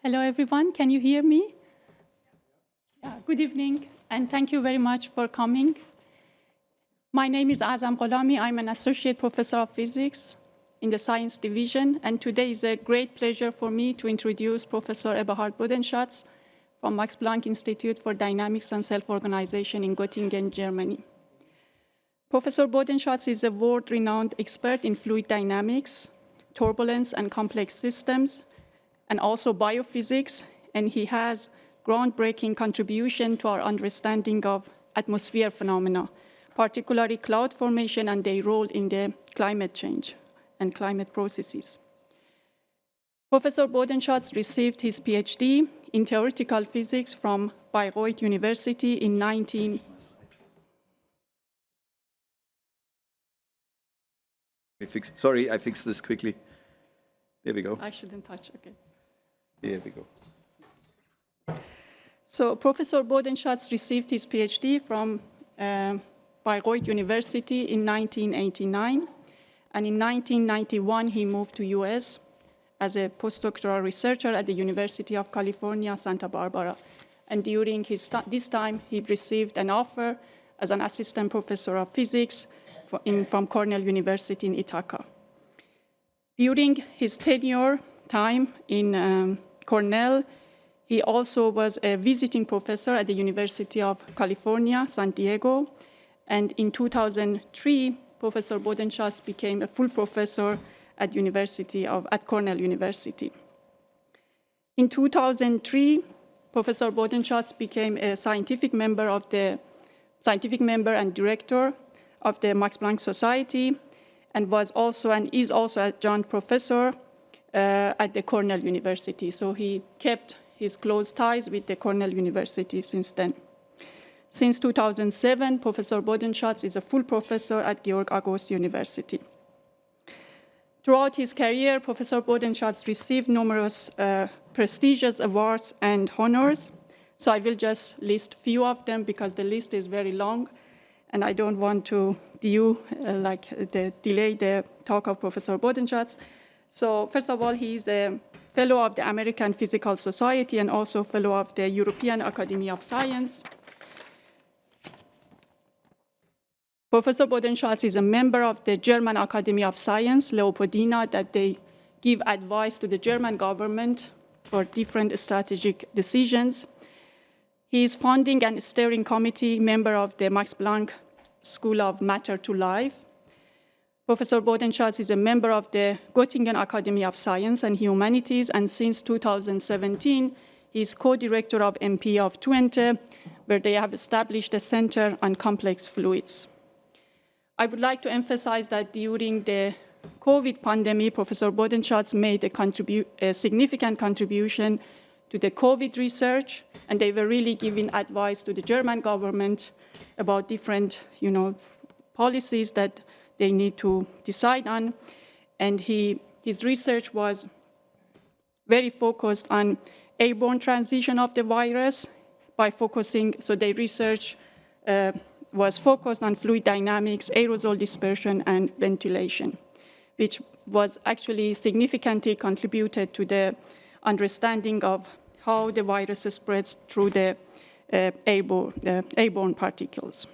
Hello, everyone. Can you hear me? Yeah, good evening, and thank you very much for coming. My name is Azam Gholami. I'm an associate professor of physics in the science division, and today is a great pleasure for me to introduce Professor Eberhard Bodenschatz from Max-Planck Institute for Dynamics and Self-Organization in Göttingen, Germany. Professor Bodenschatz is a world-renowned expert in fluid dynamics, turbulence, and complex systems, and also biophysics, and he has groundbreaking contribution to our understanding of atmosphere phenomena, particularly cloud formation and their role in the climate change and climate processes. Professor Bodenschatz received his PhD in theoretical physics from Bayreuth University in 19... Sorry, I fixed this quickly. There we go. I shouldn't touch, okay. There we go. So Professor Bodenschatz received his PhD from Bayreuth University in 1989. And in 1991, he moved to US as a postdoctoral researcher at the University of California, Santa Barbara. And during this time, he received an offer as an assistant professor of physics from Cornell University in Ithaca. During his tenure time in Cornell, he also was a visiting professor at the University of California, San Diego. And in 2003, Professor Bodenschatz became a full professor at Cornell University. In 2003, Professor Bodenschatz became a scientific member and director of the Max-Planck Society, and is also adjunct professor at the Cornell University. So he kept his close ties with the Cornell University since then. Since 2007, Professor Bodenschatz is a full professor at Georg August University. Throughout his career, Professor Bodenschatz received numerous prestigious awards and honors. So I will just list a few of them because the list is very long, and I don't want to delay the talk of Professor Bodenschatz. So first of all, he is a fellow of the American Physical Society and also fellow of the European Academy of Science. Professor Bodenschatz is a member of the German Academy of Science, Leopoldina, that they give advice to the German government for different strategic decisions. He is founding and steering committee member of the Max-Planck School of Matter to Life. Professor Bodenschatz is a member of the Göttingen Academy of Science and Humanities, and since 2017, he is co-director of MP of Twente, where they have established a center on complex fluids. I would like to emphasize that during the COVID pandemic, Professor Bodenschatz made a significant contribution to the COVID research, and they were really giving advice to the German government about different policies that they need to decide on. And his research was very focused on airborne transition of the virus so their research was focused on fluid dynamics, aerosol dispersion, and ventilation, which was actually significantly contributed to the understanding of how the virus spreads through the airborne particles.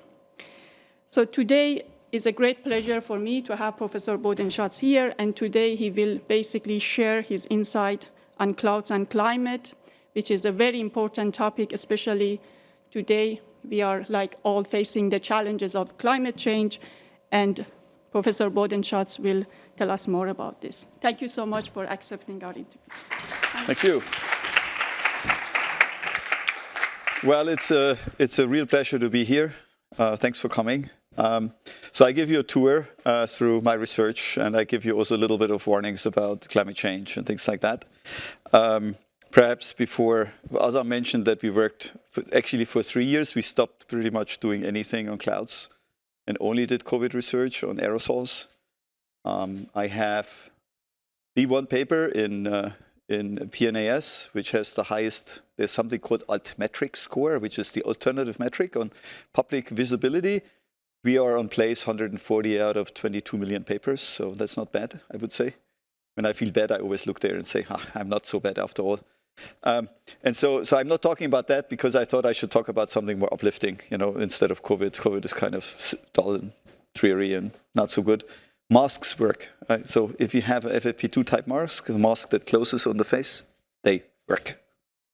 So today is a great pleasure for me to have Professor Bodenschatz here, and today he will basically share his insight on clouds and climate, which is a very important topic, especially today. We are all facing the challenges of climate change, and Professor Bodenschatz will tell us more about this. Thank you so much for accepting our interview. Thank you. Well, it's a real pleasure to be here. Thanks for coming. So I give you a tour through my research, and I give you also a little bit of warnings about climate change and things like that. Perhaps before, as I mentioned, that we worked actually for 3 years. We stopped pretty much doing anything on clouds and only did COVID research on aerosols. I have the one paper in PNAS, which has the highest, there's something called altmetric score, which is the alternative metric on public visibility. We are on place 140 out of 22 million papers, so that's not bad, I would say. When I feel bad, I always look there and say, I'm not so bad after all. And so I'm not talking about that because I thought I should talk about something more uplifting, instead of COVID. COVID is kind of dull and dreary and not so good. Masks work. Right? So if you have an FFP2 type mask, a mask that closes on the face, they work.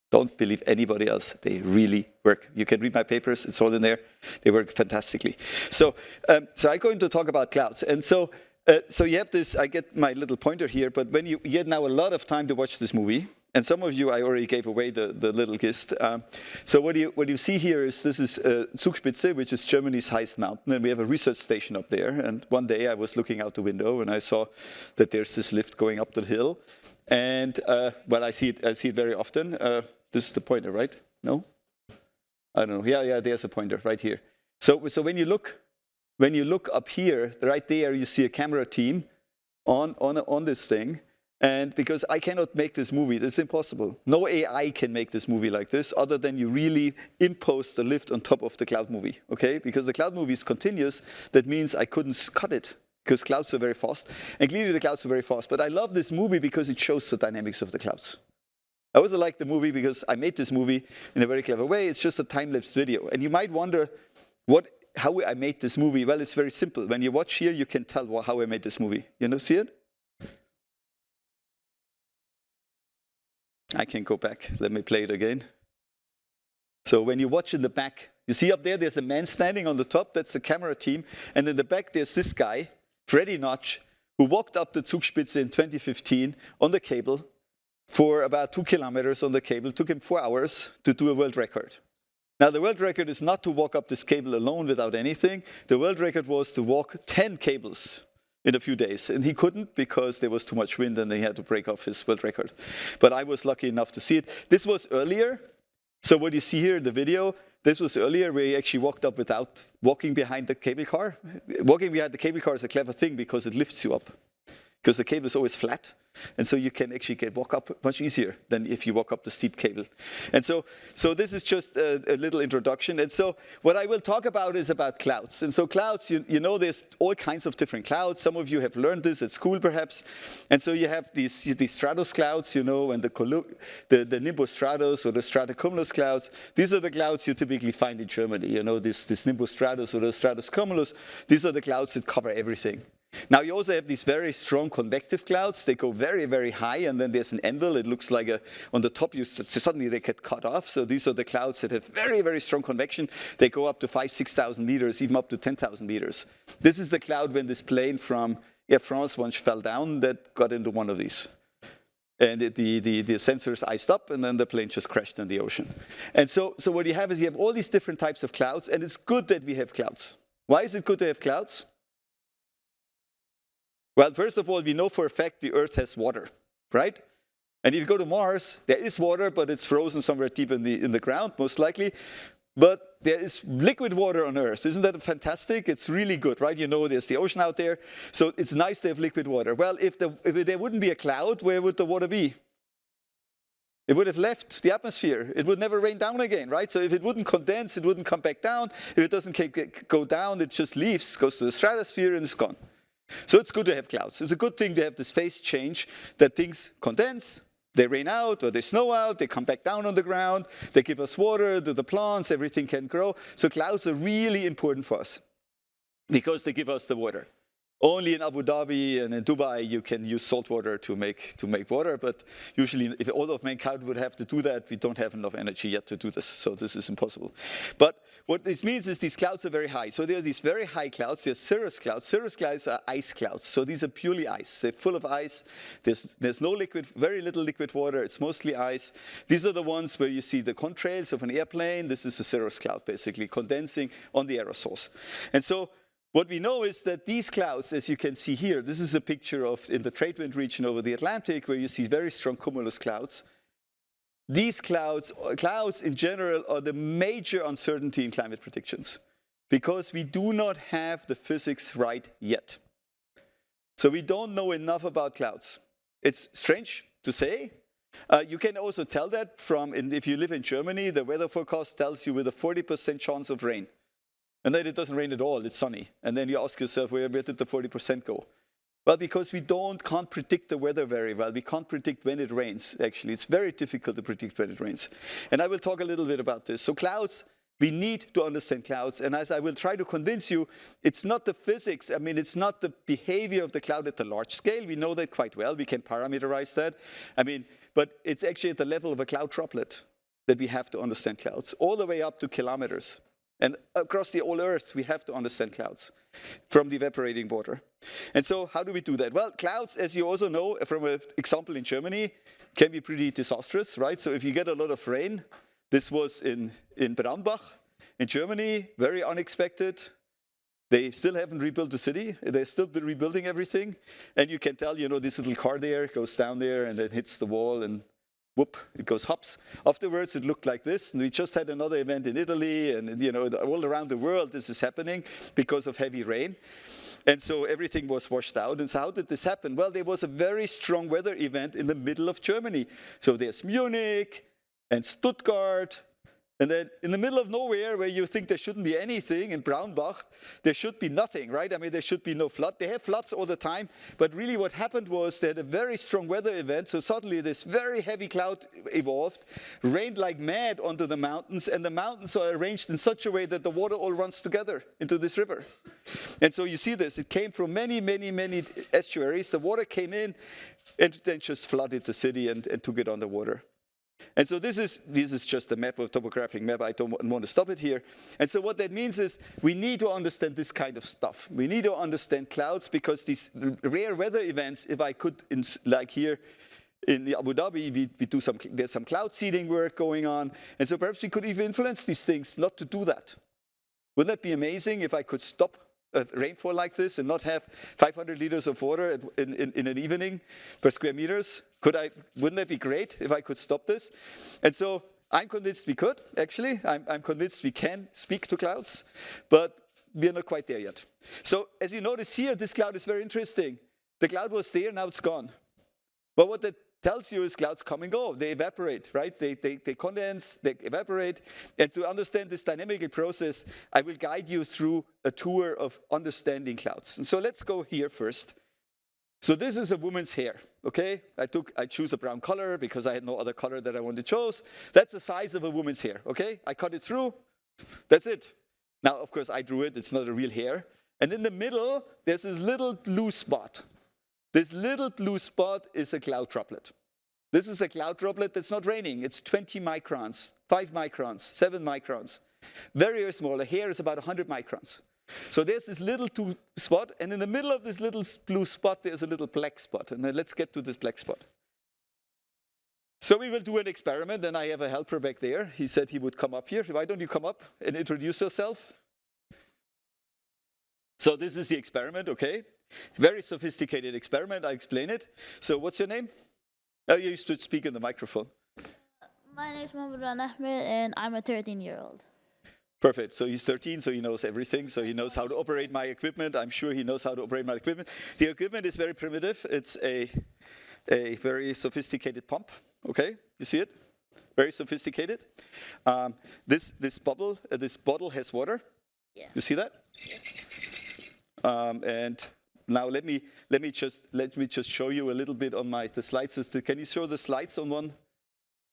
Don't believe anybody else. They really work. You can read my papers. It's all in there. They work fantastically. So I'm going to talk about clouds. And so you have this, I get my little pointer here, but when you had now a lot of time to watch this movie, and some of you, I already gave away the little gist. So what you see here is this is Zugspitze, which is Germany's highest mountain, and we have a research station up there. And one day I was looking out the window and I saw that there's this lift going up the hill. And well, I see it very often. This is the pointer, right? No? I don't know. Yeah, there's a pointer right here. So when you look up here, right there, you see a camera team on this thing. And because I cannot make this movie, it's impossible. No AI can make this movie like this, other than you really impose the lift on top of the cloud movie, okay? Because the cloud movie is continuous, that means I couldn't cut it, because clouds are very fast. And clearly the clouds are very fast. But I love this movie because it shows the dynamics of the clouds. I also like the movie because I made this movie in a very clever way. It's just a time-lapse video. And you might wonder how I made this movie. Well, it's very simple. When you watch here, you can tell how I made this movie. See it? I can go back. Let me play it again. So when you watch in the back, you see up there's a man standing on the top. That's the camera team. And in the back, there's this guy, Freddie Notch, who walked up the Zugspitze in 2015 on the cable for about 2 kilometers on the cable. It took him 4 hours to do a world record. Now, the world record is not to walk up this cable alone without anything. The world record was to walk 10 cables in a few days. And he couldn't because there was too much wind and he had to break off his world record. But I was lucky enough to see it. This was earlier. So what you see here in the video, this was earlier where he actually walked up without walking behind the cable car. Walking behind the cable car is a clever thing because it lifts you up. Because the cable is always flat. And so you can actually walk up much easier than if you walk up the steep cable. And so this is just a little introduction. And so what I will talk about is about clouds. And so clouds, there's all kinds of different clouds. Some of you have learned this at school, perhaps. And so you have these stratus clouds, and the nimbus stratus or the stratocumulus clouds. These are the clouds you typically find in Germany. This nimbus stratus or the stratus cumulus. These are the clouds that cover everything. Now, you also have these very strong convective clouds. They go very, very high, and then there's an anvil. It looks like on the top, suddenly they get cut off. So these are the clouds that have very, very strong convection. They go up to 5,000-6,000 meters, even up to 10,000 meters. This is the cloud when this plane from Air France once fell down that got into one of these. And the sensors iced up, and then the plane just crashed in the ocean. And so what you have is you have all these different types of clouds, and it's good that we have clouds. Why is it good to have clouds? Well, first of all, we know for a fact the Earth has water, right? And if you go to Mars, there is water, but it's frozen somewhere deep in the ground, most likely. But there is liquid water on Earth. Isn't that fantastic? It's really good, right? There's the ocean out there. So it's nice to have liquid water. Well, if there wouldn't be a cloud, where would the water be? It would have left the atmosphere. It would never rain down again, right? So if it wouldn't condense, it wouldn't come back down. If it doesn't go down, it just leaves, goes to the stratosphere, and it's gone. So it's good to have clouds. It's a good thing to have this phase change, that things condense, they rain out or they snow out, they come back down on the ground, they give us water to the plants, everything can grow. So clouds are really important for us because they give us the water. Only in Abu Dhabi and in Dubai you can use salt water to make water, but usually if all of mankind would have to do that, we don't have enough energy yet to do this, so this is impossible. But what this means is these clouds are very high. So there are these very high clouds. There's cirrus clouds. Cirrus clouds are ice clouds. So these are purely ice. They're full of ice. There's no liquid, very little liquid water. It's mostly ice. These are the ones where you see the contrails of an airplane. This is a cirrus cloud, basically, condensing on the aerosols. And so what we know is that these clouds, as you can see here, this is a picture of in the trade wind region over the Atlantic, where you see very strong cumulus clouds. These clouds in general, are the major uncertainty in climate predictions because we do not have the physics right yet. So we don't know enough about clouds. It's strange to say. You can also tell that if you live in Germany, the weather forecast tells you with a 40% chance of rain. And then it doesn't rain at all, it's sunny. And then you ask yourself, where did the 40% go? Well, because we can't predict the weather very well. We can't predict when it rains, actually. It's very difficult to predict when it rains. And I will talk a little bit about this. So clouds, we need to understand clouds. And as I will try to convince you, it's not the physics. I mean, it's not the behavior of the cloud at the large scale. We know that quite well. We can parameterize that. I mean, but it's actually at the level of a cloud droplet that we have to understand clouds, all the way up to kilometers. And across the whole Earth, we have to understand clouds from the evaporating water. And so how do we do that? Well, clouds, as you also know from an example in Germany, can be pretty disastrous, right? So if you get a lot of rain, this was in Braunbach in Germany, very unexpected. They still haven't rebuilt the city. They're still rebuilding everything. And you can tell, you know, this little car there goes down there and then hits the wall and whoop, it goes hops. Afterwards, it looked like this. And we just had another event in Italy, and you know, all around the world, this is happening because of heavy rain. And so everything was washed out. And so how did this happen? Well, there was a very strong weather event in the middle of Germany. So there's Munich and Stuttgart. And then in the middle of nowhere, where you think there shouldn't be anything, in Braunbach, there should be nothing, right? I mean, there should be no flood. They have floods all the time. But really what happened was they had a very strong weather event. So suddenly this very heavy cloud evolved, rained like mad onto the mountains. And the mountains are arranged in such a way that the water all runs together into this river. And so you see this. It came from many, many, many estuaries. The water came in and then just flooded the city and took it underwater. And so this is just a map, a topographic map. I don't want to stop it here. And so what that means is we need to understand this kind of stuff. We need to understand clouds because these rare weather events, if I could, like here in the Abu Dhabi, we do there's some cloud seeding work going on. And so perhaps we could even influence these things not to do that. Wouldn't that be amazing if I could stop rainfall like this and not have 500 liters of water in an evening per square meters? Wouldn't that be great if I could stop this? And so I'm convinced we could, actually. I'm convinced we can speak to clouds, but we're not quite there yet. So as you notice here, this cloud is very interesting. The cloud was there, now it's gone. But what that tells you is clouds come and go. They evaporate, right? They condense, they evaporate. And to understand this dynamical process, I will guide you through a tour of understanding clouds. And so let's go here first. So this is a woman's hair, okay? I choose a brown color because I had no other color that I wanted to choose. That's the size of a woman's hair, okay? I cut it through, that's it. Now, of course, I drew it, it's not a real hair. And in the middle, there's this little blue spot. This little blue spot is a cloud droplet. This is a cloud droplet that's not raining. It's 20 microns, 5 microns, 7 microns. Very, very small. A hair is about 100 microns. So there's this little spot, and in the middle of this little blue spot, there's a little black spot. And then let's get to this black spot. So we will do an experiment, and I have a helper back there. He said he would come up here. Why don't you come up and introduce yourself? So this is the experiment, okay? Very sophisticated experiment, I explain it. So what's your name? Oh, you should speak in the microphone. My name is Mohammed Ahmed, and I'm a 13-year-old. Perfect. So he's 13, so he knows everything. So he knows how to operate my equipment. I'm sure he knows how to operate my equipment. The equipment is very primitive. It's a very sophisticated pump. Okay, you see it? Very sophisticated. This bottle has water. Yeah. You see that? Yes. And now let me just show you a little bit on the slides. Can you show the slides on one?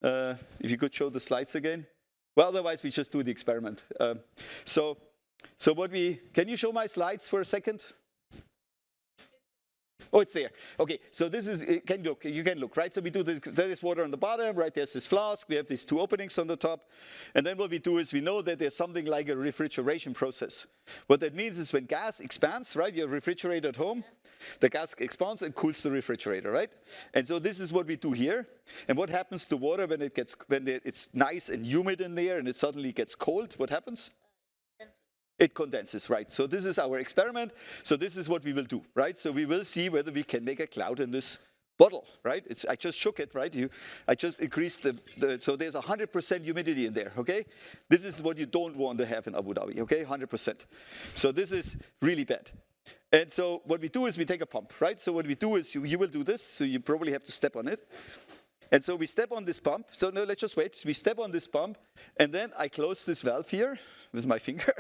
If you could show the slides again. Well, otherwise we just do the experiment. So can you show my slides for a second? Oh, it's there. Okay, so this is, you can look, right? So we do this, there's water on the bottom, right? There's this flask, we have these 2 openings on the top. And then what we do is we know that there's something like a refrigeration process. What that means is when gas expands, right? You have a refrigerator at home, the gas expands and cools the refrigerator, right? And so this is what we do here. And what happens to water when it's nice and humid in there and it suddenly gets cold? What happens? It condenses, right? So this is our experiment. So this is what we will do, right? So we will see whether we can make a cloud in this bottle, right? I just shook it, right? I just increased so there's 100% humidity in there, okay? This is what you don't want to have in Abu Dhabi, okay? 100%. So this is really bad. And so what we do is we take a pump, right? So what we do is you will do this, so you probably have to step on it. And so we step on this pump. So no, let's just wait. We step on this pump, and then I close this valve here with my finger.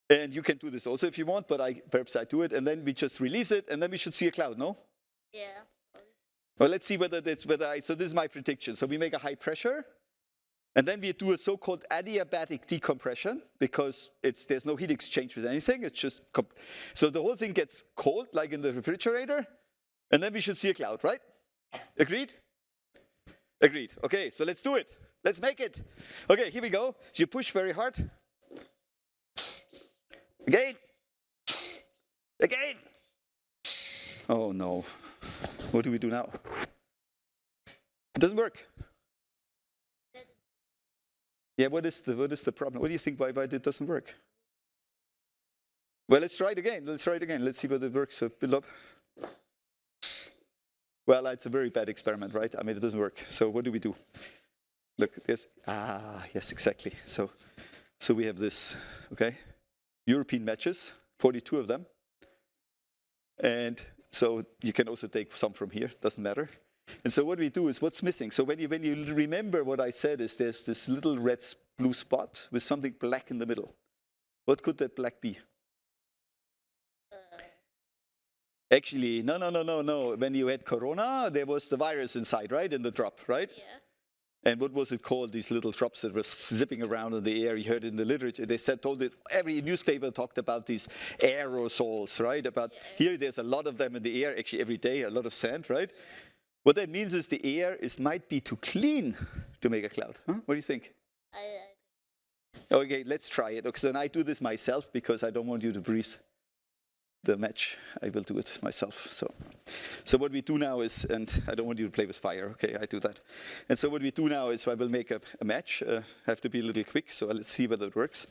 And you can do this also if you want, but perhaps I do it, and then we just release it, and then we should see a cloud, no? Yeah. Well, let's see whether so this is my prediction. So we make a high pressure, and then we do a so-called adiabatic decompression, because there's no heat exchange with anything, it's just, so the whole thing gets cold, like in the refrigerator, and then we should see a cloud, right? Agreed? Agreed. Okay, so let's do it. Let's make it. Okay, here we go. So you push very hard. Again. Again. Oh no. What do we do now? It doesn't work. Yeah, what is the problem? What do you think why it doesn't work? Well, let's try it again. Let's try it again. Let's see whether it works. So build up. Well, it's a very bad experiment, right? I mean, it doesn't work. So what do we do? Look, there's, yes, exactly. So we have this, okay? European matches, 42 of them. And so you can also take some from here, doesn't matter. And so what we do is, what's missing? So when you remember what I said is there's this little red blue spot with something black in the middle. What could that black be? Actually, no. When you had Corona, there was the virus inside, right? In the drop, right? Yeah. And what was it called? These little drops that were zipping around in the air. You heard in the literature. They said, every newspaper talked about these aerosols, right? Here, there's a lot of them in the air. Actually, every day, a lot of sand, right? Yeah. What that means is the air might be too clean to make a cloud. Huh? What do you think? Okay, let's try it. Okay, so then I do this myself because I don't want you to breathe the match. I will do it myself. So what we do now is, and I don't want you to play with fire. Okay, I do that. And so what we do now is I will make a match. Have to be a little quick. So let's see whether it works.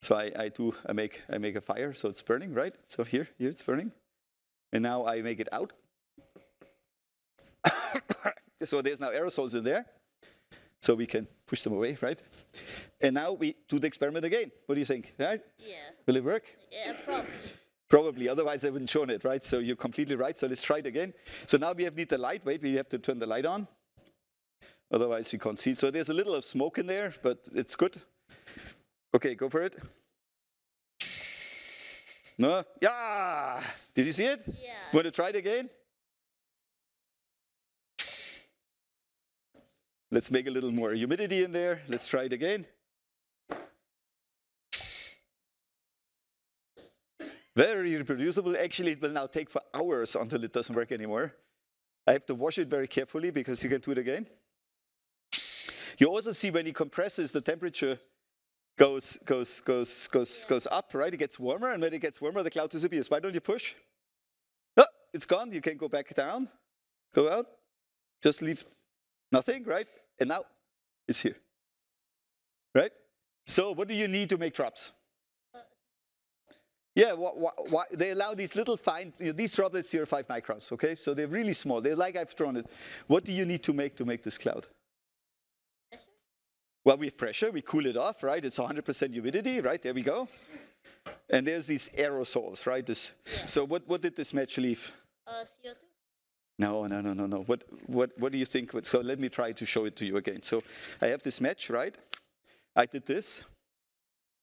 So I make a fire. So it's burning, right? So here it's burning. And now I make it out. So there's now aerosols in there. So we can push them away, right? And now we do the experiment again. What do you think? Right? Yeah. Will it work? Yeah, probably. Probably, otherwise I wouldn't shown it, right? So you're completely right. So let's try it again. So now we need the light. Wait, we have to turn the light on. Otherwise we can't see. So there's a little of smoke in there, but it's good. Okay, go for it. No? Yeah! Did you see it? Yeah. Want to try it again? Let's make a little more humidity in there. Let's try it again. Very reproducible. Actually, it will now take for hours until it doesn't work anymore. I have to wash it very carefully because you can do it again. You also see when he compresses, the temperature goes up, right? It gets warmer, and when it gets warmer, the cloud disappears. Why don't you push? Oh, it's gone. You can go back down, go out, just leave nothing, right? And now it's here, right? So what do you need to make drops? Yeah, they allow these little fine, these droplets here are 5 microns, okay? So they're really small. They're like I've drawn it. What do you need to make this cloud? Pressure? Well, we have pressure. We cool it off, right? It's 100% humidity, right? There we go. And there's these aerosols, right? Yeah. So what did this match leave? CO2. No. What do you think? So let me try to show it to you again. So I have this match, right? I did this.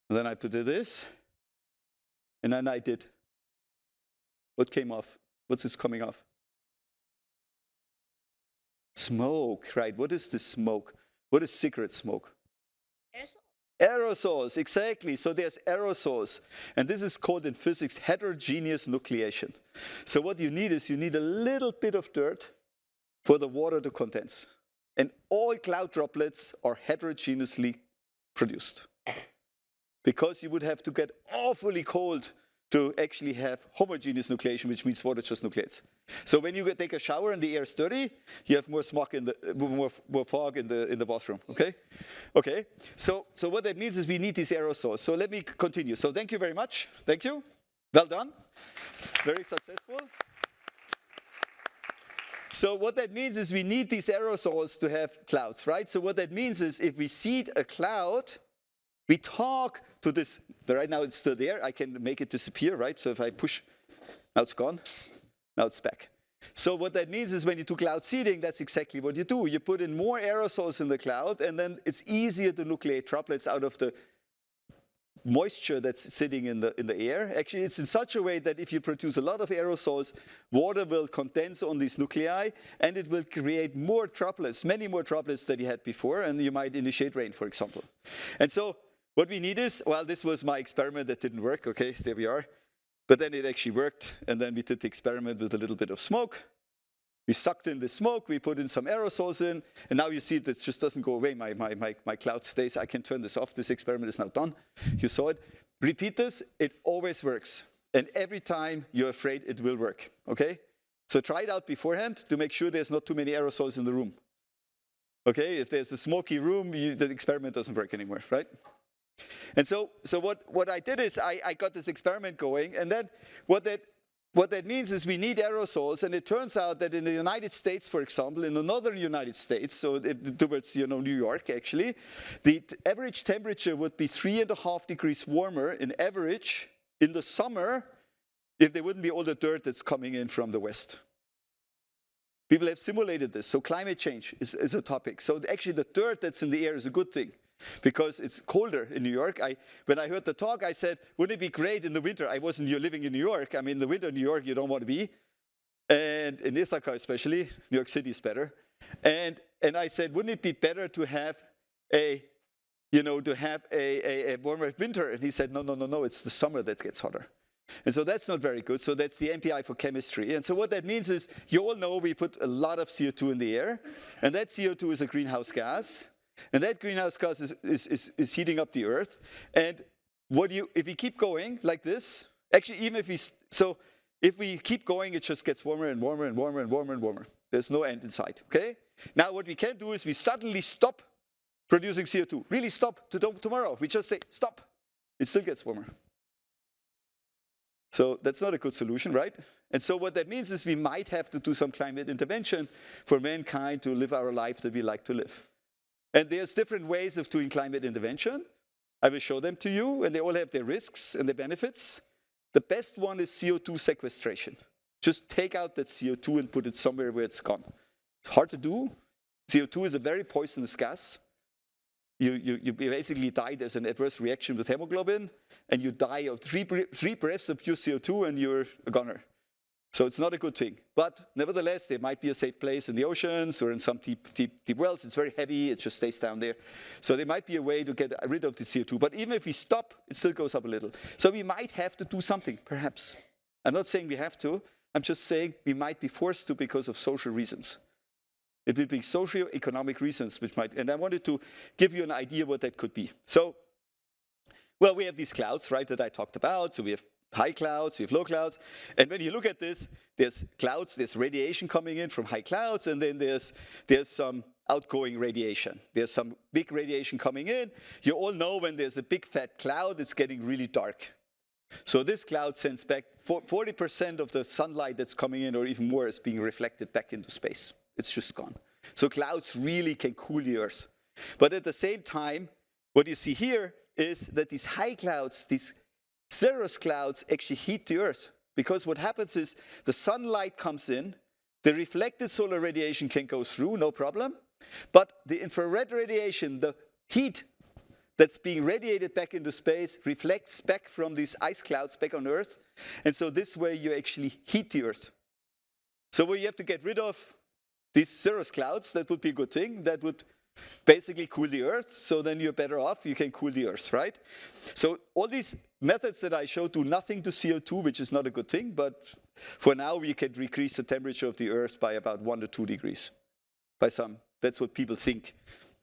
And then I did this. And then I did. What came off? What's this coming off? Smoke, right? What is this smoke? What is cigarette smoke? Aerosol. Aerosols, exactly. So there's aerosols. And this is called in physics heterogeneous nucleation. So what you need is you need a little bit of dirt for the water to condense. And all cloud droplets are heterogeneously produced. Because you would have to get awfully cold to actually have homogeneous nucleation, which means water just nucleates. So when you take a shower and the air is dirty, you have more smog more fog in the bathroom. Okay? Okay. So what that means is we need these aerosols. So let me continue. So thank you very much. Thank you. Well done. Very successful. So what that means is we need these aerosols to have clouds, right? So what that means is if we seed a cloud, we talk to this, right now it's still there, I can make it disappear, right? So if I push, now it's gone, now it's back. So what that means is when you do cloud seeding, that's exactly what you do. You put in more aerosols in the cloud, and then it's easier to nucleate droplets out of the moisture that's sitting in the air. Actually, it's in such a way that if you produce a lot of aerosols, water will condense on these nuclei, and it will create more droplets, many more droplets than you had before, and you might initiate rain, for example. And so what we need is, well, this was my experiment that didn't work. Okay, so there we are. But then it actually worked, and then we did the experiment with a little bit of smoke. We sucked in the smoke, we put in some aerosols in, and now you see that it just doesn't go away. My cloud stays. I can turn this off. This experiment is now done. You saw it. Repeat this. It always works. And every time you're afraid it will work, okay? So try it out beforehand to make sure there's not too many aerosols in the room. Okay, if there's a smoky room, the experiment doesn't work anymore, right? And so what I did is I got this experiment going, and then what that means is we need aerosols, and it turns out that in the United States, for example, in the northern United States, so towards New York actually, the average temperature would be 3.5 degrees warmer in average in the summer if there wouldn't be all the dirt that's coming in from the west. People have simulated this, so climate change is a topic. So actually the dirt that's in the air is a good thing, because it's colder in New York. When I heard the talk, I said, wouldn't it be great in the winter? I wasn't living in New York. I mean, in the winter in New York, you don't want to be. And in Ithaca especially, New York City is better. And I said, wouldn't it be better to have a warmer winter? And he said, no, it's the summer that gets hotter. And so that's not very good. So that's the MPI for chemistry. And so what that means is, you all know we put a lot of CO2 in the air, and that CO2 is a greenhouse gas. And that greenhouse gas is heating up the Earth. And if we keep going like this, actually, even if we keep going, it just gets warmer and warmer and warmer and warmer and warmer. There's no end in sight, okay? Now, what we can do is we suddenly stop producing CO2. Really stop tomorrow. We just say, stop. It still gets warmer. So that's not a good solution, right? And so what that means is we might have to do some climate intervention for mankind to live our life that we like to live. And there's different ways of doing climate intervention. I will show them to you, and they all have their risks and their benefits. The best one is CO2 sequestration. Just take out that CO2 and put it somewhere where it's gone. It's hard to do. CO2 is a very poisonous gas. You basically die. There's an adverse reaction with hemoglobin, and you die of three breaths of pure CO2, and you're a goner. So it's not a good thing. But nevertheless, there might be a safe place in the oceans or in some deep wells. It's very heavy. It just stays down there. So there might be a way to get rid of the CO2. But even if we stop, it still goes up a little. So we might have to do something, perhaps. I'm not saying we have to. I'm just saying we might be forced to because of social reasons. It will be socio-economic reasons which might. And I wanted to give you an idea what that could be. So, well, we have these clouds, right, that I talked about. So we have high clouds, we have low clouds. And when you look at this, there's clouds, there's radiation coming in from high clouds, and then there's some outgoing radiation. There's some big radiation coming in. You all know when there's a big fat cloud, it's getting really dark. So this cloud sends back 40% of the sunlight that's coming in, or even more, is being reflected back into space. It's just gone. So clouds really can cool the Earth. But at the same time, what you see here is that these high clouds, these cirrus clouds, actually heat the Earth. Because what happens is the sunlight comes in, the reflected solar radiation can go through, no problem. But the infrared radiation, the heat that's being radiated back into space, reflects back from these ice clouds back on Earth. And so this way you actually heat the Earth. So where you have to get rid of these cirrus clouds, that would be a good thing. That would basically cool the Earth. So then you're better off. You can cool the Earth, right? So all these methods that I showed do nothing to CO2, which is not a good thing. But for now, we can decrease the temperature of the Earth by about 1 to 2 degrees. By some. That's what people think.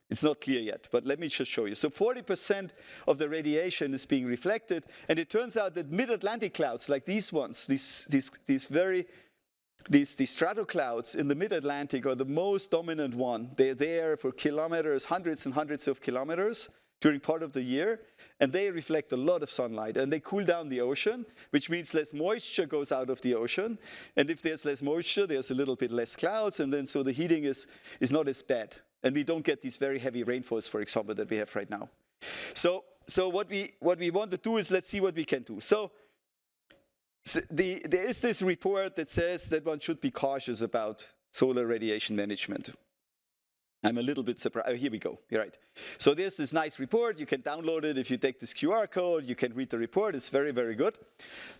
It's not clear yet, but let me just show you. So 40% of the radiation is being reflected. And it turns out that mid-Atlantic clouds, like these ones, these stratoclouds in the mid-Atlantic are the most dominant one. They're there for kilometers, hundreds and hundreds of kilometers during part of the year, and they reflect a lot of sunlight, and they cool down the ocean, which means less moisture goes out of the ocean. And if there's less moisture, there's a little bit less clouds, and then so the heating is not as bad. And we don't get these very heavy rainfalls, for example, that we have right now. So what we want to do is, let's see what we can do. So there is this report that says that one should be cautious about solar radiation management. I'm a little bit surprised. Oh, here we go. You're right. So there's this nice report. You can download it. If you take this QR code, you can read the report. It's very, very good.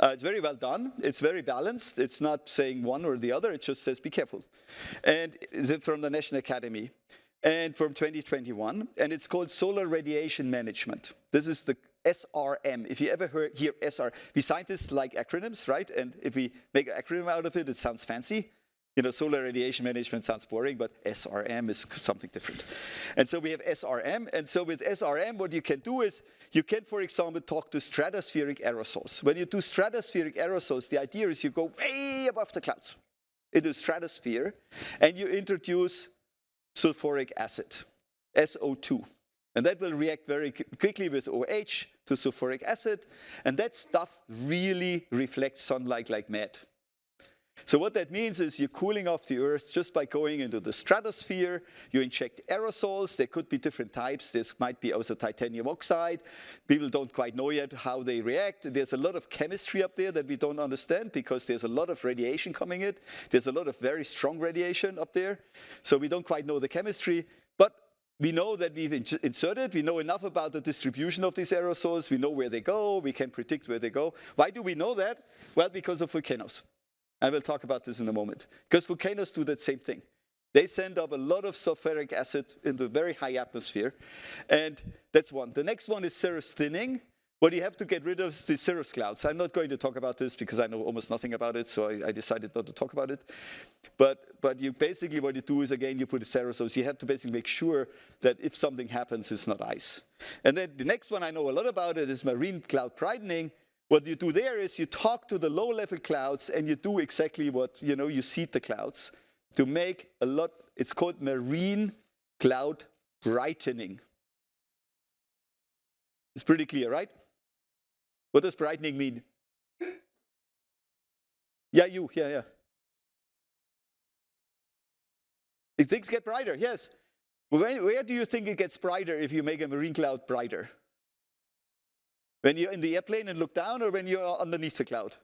It's very well done. It's very balanced. It's not saying one or the other. It just says be careful. And it's from the National Academy and from 2021. And it's called Solar Radiation Management. This is the SRM. If you ever hear SR, we scientists like acronyms, right? And if we make an acronym out of it, it sounds fancy. You know, solar radiation management sounds boring, but SRM is something different. And so we have SRM. And so with SRM, what you can do is you can, for example, talk to stratospheric aerosols. When you do stratospheric aerosols, the idea is you go way above the clouds into stratosphere, and you introduce sulfuric acid, SO2. And that will react very quickly with OH to sulfuric acid. And that stuff really reflects sunlight like mad. So what that means is you're cooling off the Earth just by going into the stratosphere. You inject aerosols. There could be different types. This might be also titanium oxide. People don't quite know yet how they react. There's a lot of chemistry up there that we don't understand because there's a lot of radiation coming in. There's a lot of very strong radiation up there. So we don't quite know the chemistry. But we know that we've inserted. We know enough about the distribution of these aerosols. We know where they go. We can predict where they go. Why do we know that? Well, because of volcanoes. I will talk about this in a moment. Because volcanoes do that same thing. They send up a lot of sulfuric acid into a very high atmosphere. And that's one. The next one is cirrus thinning. What you have to get rid of is the cirrus clouds. I'm not going to talk about this because I know almost nothing about it, so I decided not to talk about it. But you basically, what you do is, again, you put aerosols. You have to basically make sure that if something happens, it's not ice. And then the next one I know a lot about it is marine cloud brightening. What you do there is you talk to the low-level clouds and you do exactly what, you seed the clouds to make a lot. It's called marine cloud brightening. It's pretty clear, right? What does brightening mean? Yeah. Things get brighter, yes. Where do you think it gets brighter if you make a marine cloud brighter? When you're in the airplane and look down, or when you're underneath the cloud?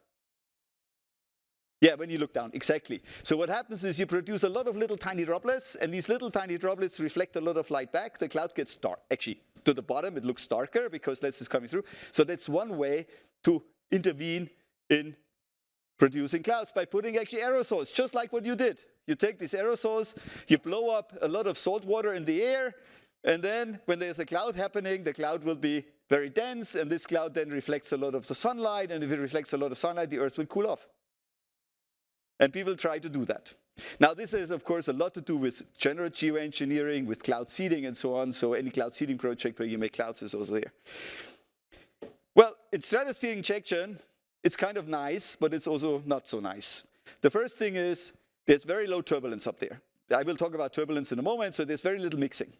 Yeah, when you look down, exactly. So what happens is you produce a lot of little tiny droplets, and these little tiny droplets reflect a lot of light back. The cloud gets dark. Actually, to the bottom, it looks darker because that's just coming through. So that's one way to intervene in producing clouds, by putting actually aerosols, just like what you did. You take these aerosols, you blow up a lot of salt water in the air, and then when there's a cloud happening, the cloud will be very dense, and this cloud then reflects a lot of the sunlight, and if it reflects a lot of sunlight, the Earth will cool off. And people try to do that. Now, this has, of course, a lot to do with general geoengineering, with cloud seeding and so on, so any cloud seeding project where you make clouds is also there. Well, in stratospheric injection, it's kind of nice, but it's also not so nice. The first thing is there's very low turbulence up there. I will talk about turbulence in a moment, so there's very little mixing.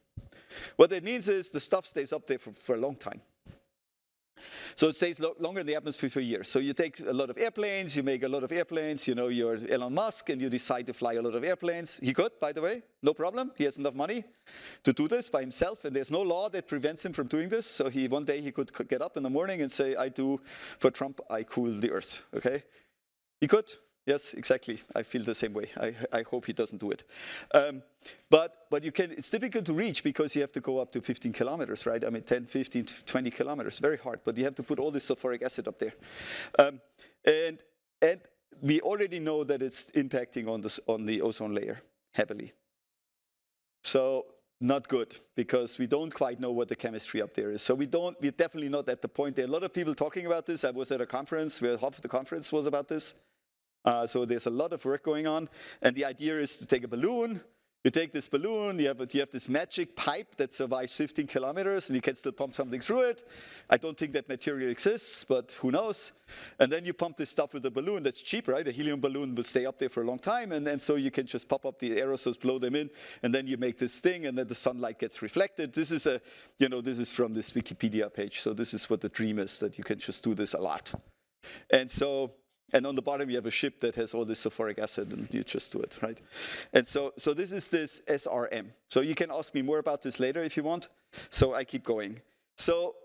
What that means is the stuff stays up there for a long time. So it stays longer in the atmosphere for years. So you take a lot of airplanes, you make a lot of airplanes, you're Elon Musk, and you decide to fly a lot of airplanes. He could, by the way, no problem. He has enough money to do this by himself, and there's no law that prevents him from doing this. So one day he could get up in the morning and say, for Trump, I cool the Earth, okay? He could. Yes, exactly. I feel the same way. I hope he doesn't do it. But it's difficult to reach because you have to go up to 15 kilometers, right? I mean, 10, 15, 20 kilometers, very hard. But you have to put all this sulfuric acid up there. And we already know that it's impacting on the ozone layer heavily. So not good, because we don't quite know what the chemistry up there is. So we're definitely not at the point. There are a lot of people talking about this. I was at a conference where half of the conference was about this. So there's a lot of work going on, and the idea is to take a balloon. You take this balloon, you have this magic pipe that survives 15 kilometers, and you can still pump something through it. I don't think that material exists, but who knows? And then you pump this stuff with a balloon that's cheap, right? The helium balloon will stay up there for a long time, and so you can just pop up the aerosols, blow them in, and then you make this thing, and then the sunlight gets reflected. This is this is from this Wikipedia page, so this is what the dream is, that you can just do this a lot. And on the bottom, you have a ship that has all this sulfuric acid, and you just do it, right? And so this is this SRM. So you can ask me more about this later if you want. So I keep going. So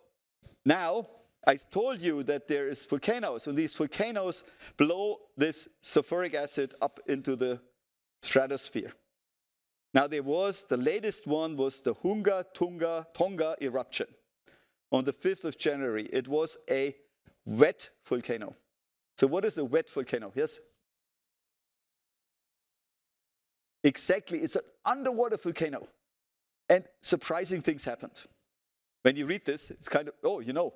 now I told you that there is volcanoes, and these volcanoes blow this sulfuric acid up into the stratosphere. Now the latest one was the Tonga eruption on the 5th of January. It was a wet volcano. So what is a wet volcano? Yes? Exactly, it's an underwater volcano. And surprising things happened. When you read this, it's kind of, oh, you know.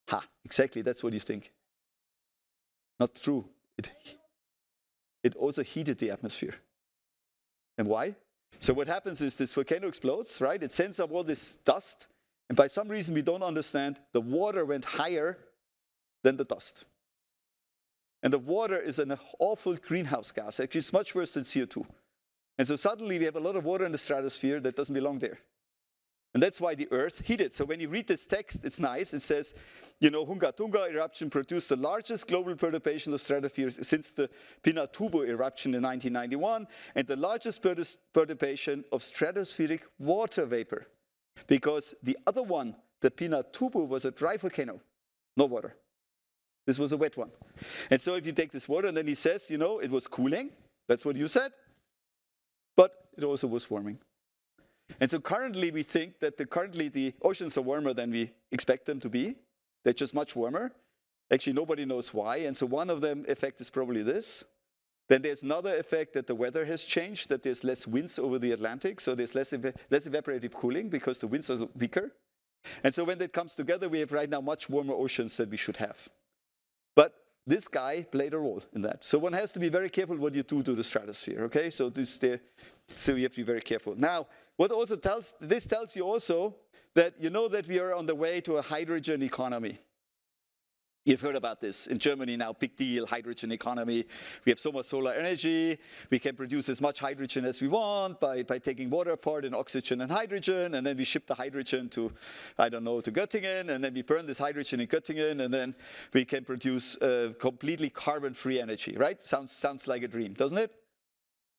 Ha, exactly, that's what you think. Not true. It also heated the atmosphere. And why? So what happens is this volcano explodes, right? It sends up all this dust, and by some reason we don't understand, the water went higher than the dust. And the water is an awful greenhouse gas. Actually, it's much worse than CO2. And so suddenly we have a lot of water in the stratosphere that doesn't belong there. And that's why the Earth heated. So when you read this text, it's nice. It says, you know, Tonga eruption produced the largest global perturbation of stratosphere since the Pinatubo eruption in 1991, and the largest perturbation of stratospheric water vapor. Because the other one, the Pinatubo, was a dry volcano, no water. This was a wet one. And so if you take this water, and then he says, you know, it was cooling. That's what you said. But it also was warming. And so currently we think that the oceans are warmer than we expect them to be. They're just much warmer. Actually, nobody knows why. And so one of them effect is probably this. Then there's another effect that the weather has changed, that there's less winds over the Atlantic. So there's less evaporative cooling because the winds are weaker. And so when that comes together, we have right now much warmer oceans than we should have. But this guy played a role in that. So one has to be very careful what you do to the stratosphere, okay? So so you have to be very careful. Now, what also this tells you also that you know that we are on the way to a hydrogen economy. You've heard about this in Germany now, big deal, hydrogen economy. We have so much solar energy. We can produce as much hydrogen as we want by taking water apart in oxygen and hydrogen, and then we ship the hydrogen to, I don't know, to Göttingen, and then we burn this hydrogen in Göttingen, and then we can produce completely carbon-free energy, right? Sounds like a dream, doesn't it?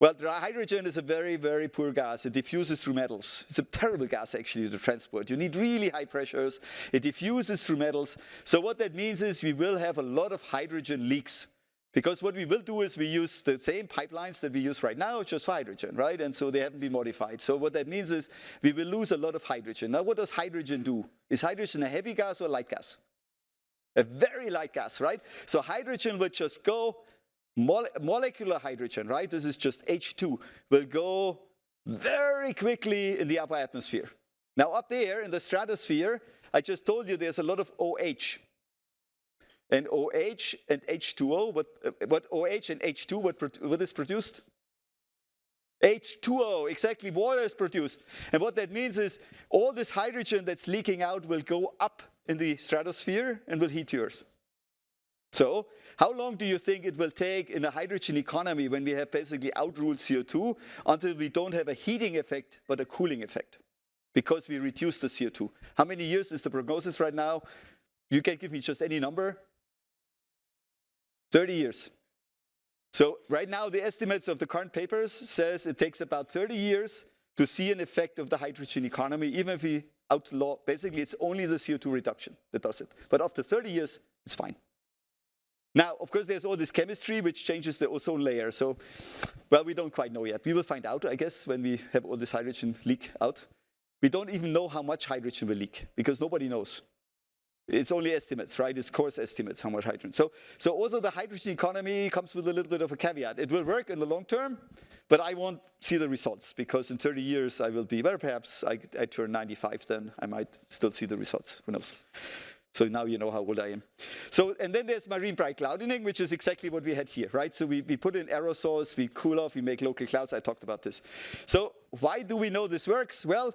Well, hydrogen is a very, very poor gas. It diffuses through metals. It's a terrible gas, actually, to transport. You need really high pressures. It diffuses through metals. So what that means is we will have a lot of hydrogen leaks. Because what we will do is we use the same pipelines that we use right now, just for hydrogen, right? And so they haven't been modified. So what that means is we will lose a lot of hydrogen. Now, what does hydrogen do? Is hydrogen a heavy gas or a light gas? A very light gas, right? So hydrogen would just go. Molecular hydrogen, right? This is just H2, will go very quickly in the upper atmosphere. Now up there in the stratosphere, I just told you there's a lot of OH. And OH and H2O, what OH and H2, what is produced? H2O, exactly, water is produced. And what that means is all this hydrogen that's leaking out will go up in the stratosphere and will heat the Earth. So, how long do you think it will take in a hydrogen economy when we have basically outruled CO2 until we don't have a heating effect but a cooling effect? Because we reduce the CO2. How many years is the prognosis right now? You can give me just any number. 30 years. So right now the estimates of the current papers says it takes about 30 years to see an effect of the hydrogen economy, even if we outlaw, basically it's only the CO2 reduction that does it. But after 30 years, it's fine. Now, of course, there's all this chemistry which changes the ozone layer. So, well, we don't quite know yet. We will find out, I guess, when we have all this hydrogen leak out. We don't even know how much hydrogen will leak because nobody knows. It's only estimates, right? It's coarse estimates how much hydrogen. So also the hydrogen economy comes with a little bit of a caveat. It will work in the long term, but I won't see the results because in 30 years I will be, well, perhaps I turn 95 then. I might still see the results. Who knows? So now you know how old I am. So, and then there's marine bright clouding, which is exactly what we had here, right? So we put in aerosols, we cool off, we make local clouds. I talked about this. So why do we know this works? Well,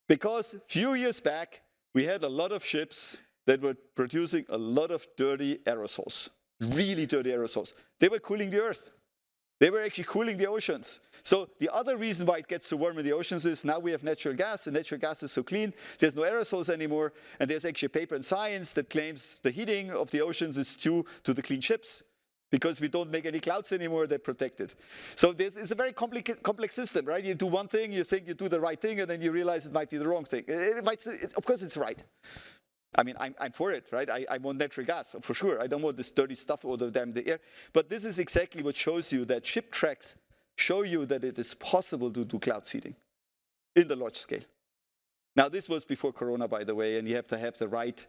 because a few years back, we had a lot of ships that were producing a lot of dirty aerosols, really dirty aerosols. They were cooling the Earth. They were actually cooling the oceans. So the other reason why it gets so warm in the oceans is now we have natural gas, and natural gas is so clean, there's no aerosols anymore, and there's actually a paper in Science that claims the heating of the oceans is due to the clean ships, because we don't make any clouds anymore, they're protected. So it's a very complex system, right? You do one thing, you think you do the right thing, and then you realize it might be the wrong thing. Of course it's right. I mean, I'm for it, right? I want natural gas, for sure. I don't want this dirty stuff all the damn the air. But this is exactly what shows you that ship tracks show you that it is possible to do cloud seeding in the large scale. Now, this was before Corona, by the way, and you have to have the right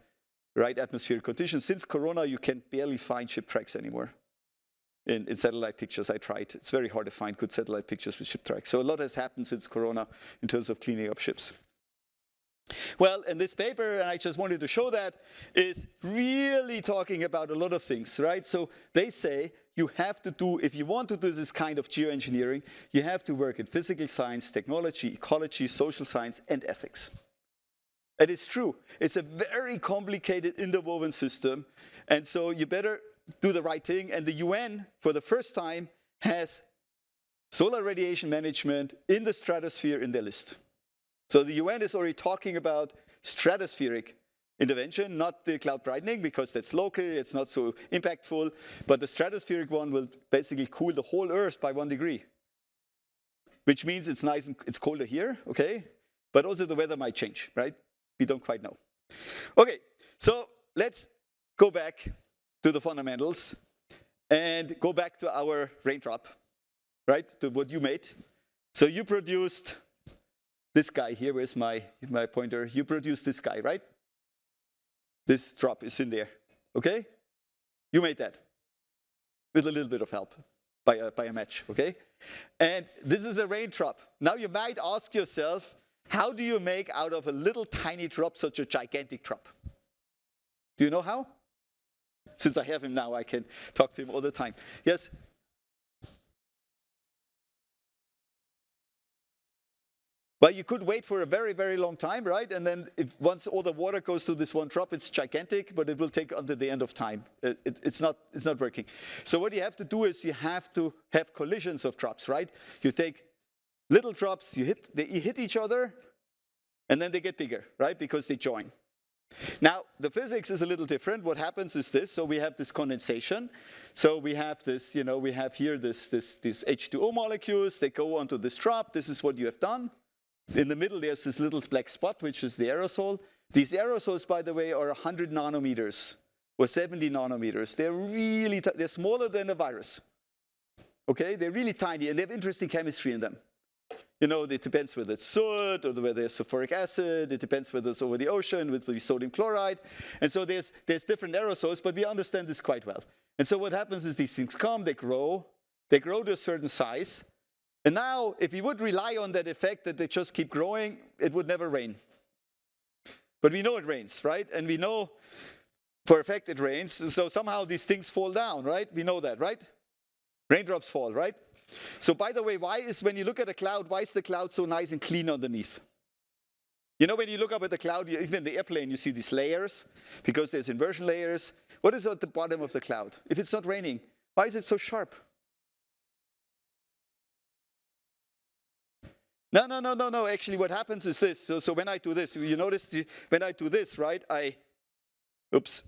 atmospheric conditions. Since Corona, you can barely find ship tracks anymore. In satellite pictures, I tried. It's very hard to find good satellite pictures with ship tracks. So a lot has happened since Corona in terms of cleaning up ships. Well, in this paper, and I just wanted to show that, is really talking about a lot of things, right? So they say you have to do, if you want to do this kind of geoengineering, you have to work in physical science, technology, ecology, social science, and ethics. And it's true. It's a very complicated interwoven system. And so you better do the right thing. And the UN, for the first time, has solar radiation management in the stratosphere in their list. So the UN is already talking about stratospheric intervention, not the cloud brightening, because that's local, it's not so impactful. But the stratospheric one will basically cool the whole Earth by 1 degree, which means it's nice and it's colder here, okay? But also the weather might change, right? We don't quite know. Okay, so let's go back to the fundamentals and go back to our raindrop, right? To what you made. So you produced this guy here. Where's my pointer? You produced this guy, right? This drop is in there, okay? You made that with a little bit of help by a match, okay? And this is a raindrop. Now you might ask yourself, how do you make out of a little tiny drop such a gigantic drop? Do you know how? Since I have him now, I can talk to him all the time. Yes? Well, you could wait for a very, very long time, right? And then if once all the water goes to this one drop, it's gigantic, but it will take until the end of time. It's not working. So what you have to do is you have to have collisions of drops, right? You take little drops, you hit each other, and then they get bigger, right? Because they join. Now, the physics is a little different. What happens is this. So we have this condensation. So we have this, we have here these H2O molecules. They go onto this drop. This is what you have done. In the middle, there's this little black spot, which is the aerosol. These aerosols, by the way, are 100 nanometers or 70 nanometers. They're really, they're smaller than a virus. Okay, they're really tiny, and they have interesting chemistry in them. It depends whether it's soot or whether there's sulfuric acid. It depends whether it's over the ocean with sodium chloride. And so there's different aerosols, but we understand this quite well. And so what happens is these things come, they grow to a certain size. And now, if we would rely on that effect that they just keep growing, it would never rain. But we know it rains, right? And we know for a fact it rains. So somehow these things fall down, right? We know that, right? Raindrops fall, right? So by the way, when you look at a cloud, why is the cloud so nice and clean underneath? When you look up at the cloud, even in the airplane, you see these layers, because there's inversion layers. What is at the bottom of the cloud? If it's not raining, why is it so sharp? No. Actually, what happens is this. So when I do this, you notice when I do this, right, oops.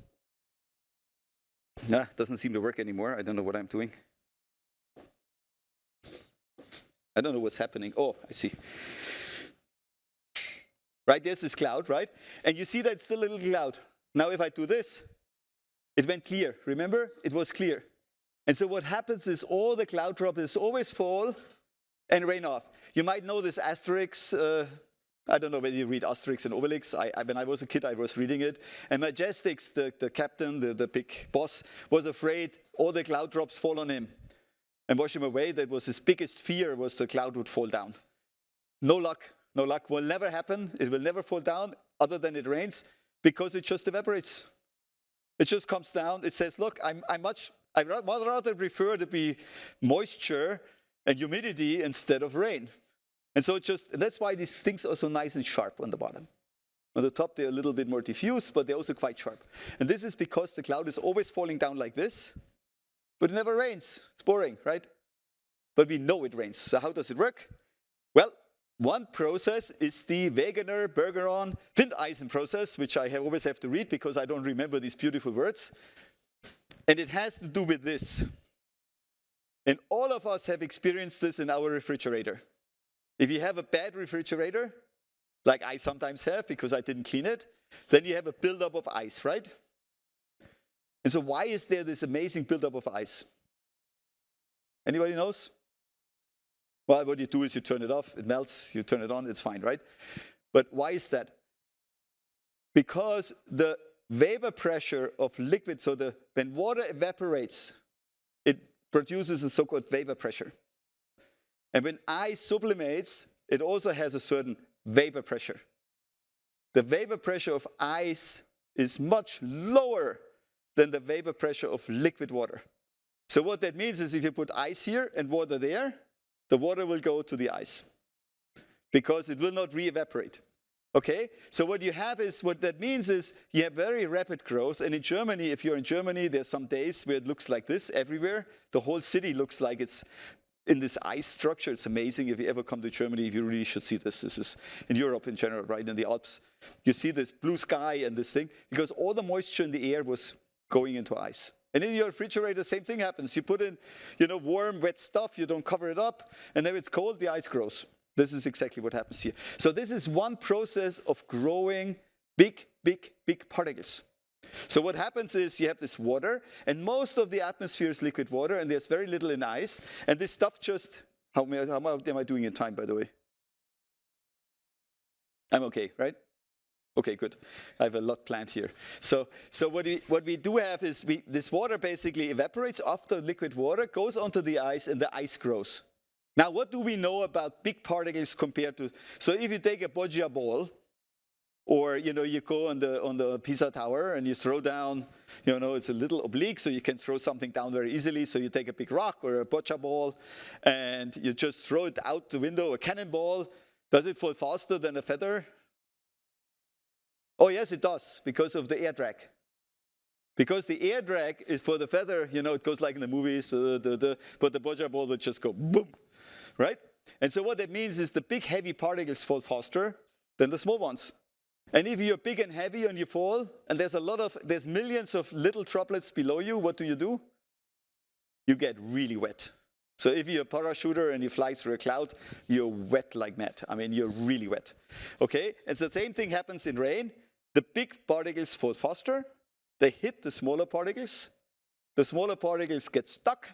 Nah, doesn't seem to work anymore. I don't know what I'm doing. I don't know what's happening. Oh, I see. Right, there's this cloud, right? And you see that it's still a little cloud. Now, if I do this, it went clear. Remember? It was clear. And so what happens is all the cloud droplets always fall and rain off. You might know this Asterix. I don't know whether you read Asterix and Obelix. When I was a kid, I was reading it. And Majestix, the captain, the big boss, was afraid all the cloud drops fall on him and wash him away. That was his biggest fear, was the cloud would fall down. No luck. No luck. Will never happen. It will never fall down other than it rains, because it just evaporates. It just comes down. It says, look, I'd rather prefer to be moisture and humidity instead of rain. And so that's why these things are so nice and sharp on the bottom. On the top, they're a little bit more diffuse, but they're also quite sharp. And this is because the cloud is always falling down like this, but it never rains. It's boring, right? But we know it rains. So how does it work? Well, one process is the Wegener-Bergeron-Findeisen process, which I always have to read because I don't remember these beautiful words. And it has to do with this. And all of us have experienced this in our refrigerator. If you have a bad refrigerator, like I sometimes have because I didn't clean it, then you have a buildup of ice, right? And so why is there this amazing buildup of ice? Anybody knows? Well, what you do is you turn it off, it melts, you turn it on, it's fine, right? But why is that? Because the vapor pressure of liquid, so when water evaporates, it produces a so-called vapor pressure. And when ice sublimates, it also has a certain vapor pressure. The vapor pressure of ice is much lower than the vapor pressure of liquid water. So what that means is if you put ice here and water there, the water will go to the ice because it will not re-evaporate. Okay, so what that means is you have very rapid growth. And in Germany, if you're in Germany, there's some days where it looks like this everywhere. The whole city looks like it's in this ice structure. It's amazing. If you ever come to Germany, you really should see this. This is in Europe in general, right? In the Alps, you see this blue sky and this thing because all the moisture in the air was going into ice. And in your refrigerator, same thing happens. You put in, warm, wet stuff. You don't cover it up. And then it's cold, the ice grows. This is exactly what happens here. So this is one process of growing big, big, big particles. So what happens is you have this water, and most of the atmosphere is liquid water, and there's very little in ice. And this stuff just, how am I doing in time, by the way? I'm okay, right? Okay, good. I have a lot planned here. So what we do have is this water basically evaporates off the liquid water, goes onto the ice, and the ice grows. Now, what do we know about big particles compared to, so if you take a boccia ball, or you go on the Pisa Tower and you throw down, it's a little oblique, so you can throw something down very easily. So you take a big rock or a boccia ball, and you just throw it out the window, a cannonball. Does it fall faster than a feather? Oh, yes, it does, because of the air drag. Because the air drag is for the feather, it goes like in the movies, but the boccia ball would just go boom, right? And so what that means is the big heavy particles fall faster than the small ones. And if you're big and heavy and you fall, and there's millions of little droplets below you, what do? You get really wet. So if you're a parachuter and you fly through a cloud, you're wet like mad. I mean, you're really wet. Okay? And the same thing happens in rain. The big particles fall faster. They hit the smaller particles. The smaller particles get stuck.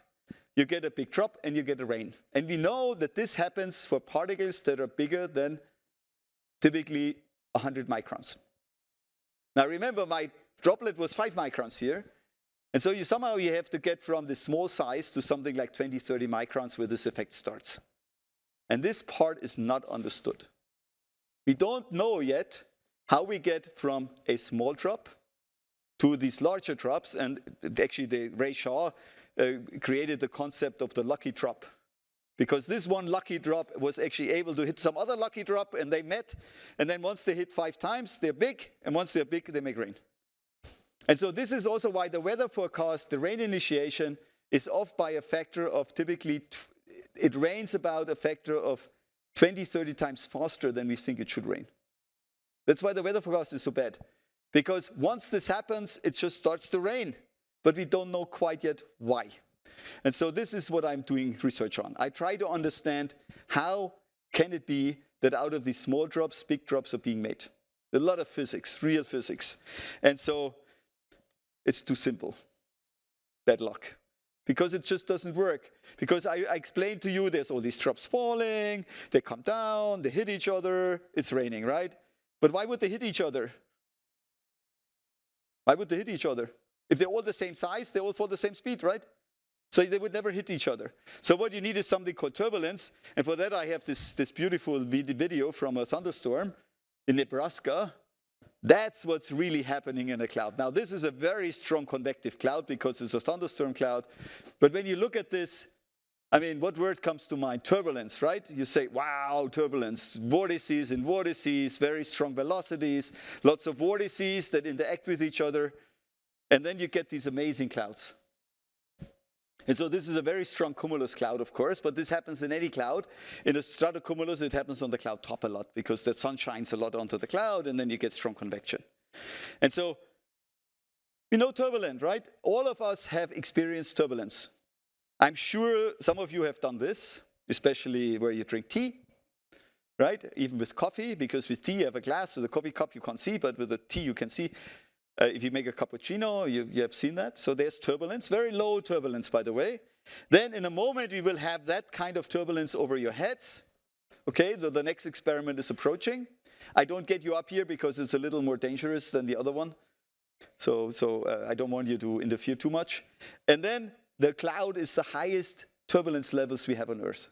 You get a big drop and you get a rain. And we know that this happens for particles that are bigger than typically 100 microns. Now remember, my droplet was 5 microns here. And so somehow you have to get from this small size to something like 20, 30 microns where this effect starts. And this part is not understood. We don't know yet how we get from a small drop to these larger drops. And actually, Ray Shaw created the concept of the lucky drop. Because this one lucky drop was actually able to hit some other lucky drop, and they met. And then once they hit 5 times, they're big. And once they're big, they make rain. And so this is also why the weather forecast, the rain initiation, is off by a factor of typically, it rains about a factor of 20, 30 times faster than we think it should rain. That's why the weather forecast is so bad. Because once this happens, it just starts to rain. But we don't know quite yet why. And so this is what I'm doing research on. I try to understand how can it be that out of these small drops, big drops are being made. A lot of physics, real physics. And so it's too simple, bad luck. Because it just doesn't work. Because I explained to you there's all these drops falling, they come down, they hit each other, it's raining, right? But why would they hit each other? Why would they hit each other? If they're all the same size, they all fall the same speed, right? So they would never hit each other. So what you need is something called turbulence. And for that, I have this beautiful video from a thunderstorm in Nebraska. That's what's really happening in a cloud. Now, this is a very strong convective cloud because it's a thunderstorm cloud. But when you look at this, I mean, what word comes to mind? Turbulence, right? You say, wow, turbulence. Vortices and vortices, very strong velocities, lots of vortices that interact with each other. And then you get these amazing clouds. And so this is a very strong cumulus cloud, of course, but this happens in any cloud. In a stratocumulus, it happens on the cloud top a lot because the sun shines a lot onto the cloud, and then you get strong convection. And so we know turbulent, right? All of us have experienced turbulence. I'm sure some of you have done this, especially where you drink tea. right? Even with coffee, because with tea you have a glass, with a coffee cup you can't see, but with a tea you can see. If you make a cappuccino, you have seen that. So there's turbulence, very low turbulence, by the way. Then in a moment we will have that kind of turbulence over your heads. Okay, so the next experiment is approaching. I don't get you up here because it's a little more dangerous than the other one. So I don't want you to interfere too much. And then the cloud is the highest turbulence levels we have on Earth.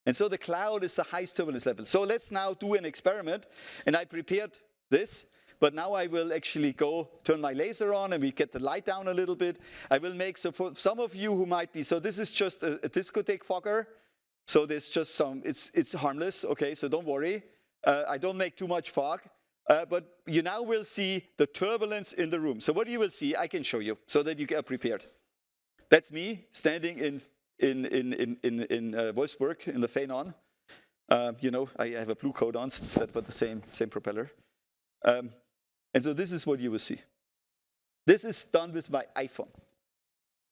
And so the cloud is the highest turbulence level. So let's now do an experiment. And I prepared this. But now I will actually go turn my laser on and we get the light down a little bit. I will make, so for some of you who might be, so this is just a discotheque fogger. So there's just some, it's harmless, okay, so don't worry. I don't make too much fog, but you now will see the turbulence in the room. So what you will see, I can show you so that you get prepared. That's me standing in Wolfsburg in the Phanon. You know, I have a blue coat on instead, but the same propeller. And so this is what you will see. This is done with my iPhone.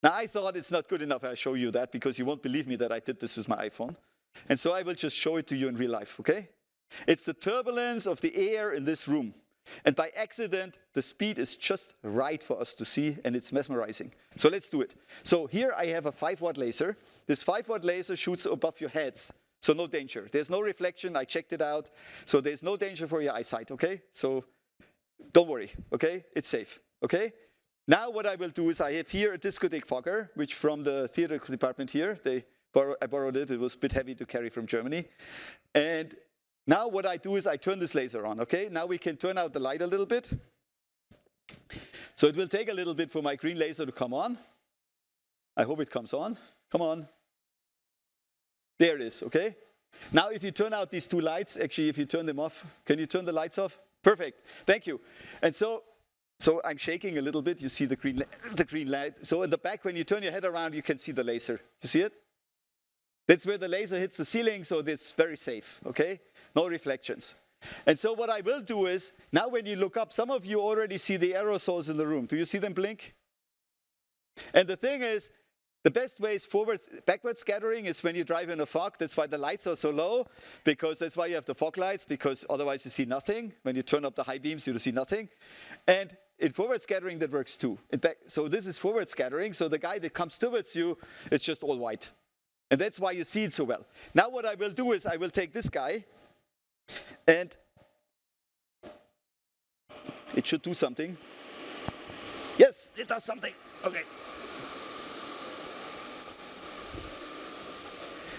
Now I thought it's not good enough I show you that because you won't believe me that I did this with my iPhone. And so I will just show it to you in real life, okay? It's the turbulence of the air in this room. And by accident, the speed is just right for us to see, and it's mesmerizing. So let's do it. So here I have a 5-watt laser. This 5-watt laser shoots above your heads. So no danger. There's no reflection. I checked it out. So there's no danger for your eyesight, okay? So don't worry, okay? It's safe, okay? Now what I will do is I have here a discotheque fogger, which from the theater department here, I borrowed it. It was a bit heavy to carry from Germany. And now what I do is I turn this laser on, okay? Now we can turn out the light a little bit. So it will take a little bit for my green laser to come on. I hope it comes on. Come on. There it is, okay? Now if you turn out these two lights, actually if you turn them off, can you turn the lights off? Perfect, thank you. And so I'm shaking a little bit, you see the green light. So in the back, when you turn your head around, you can see the laser. You see it? That's where the laser hits the ceiling, so it's very safe, okay? No reflections. And so what I will do is, now when you look up, some of you already see the aerosols in the room. Do you see them blink? And the thing is, the best way is backward scattering is when you drive in a fog. That's why the lights are so low, because that's why you have the fog lights, because otherwise you see nothing. When you turn up the high beams, you see nothing. And in forward scattering, that works too. So this is forward scattering. So the guy that comes towards you, it's just all white. And that's why you see it so well. Now what I will do is I will take this guy, and it should do something. Yes, it does something. Okay.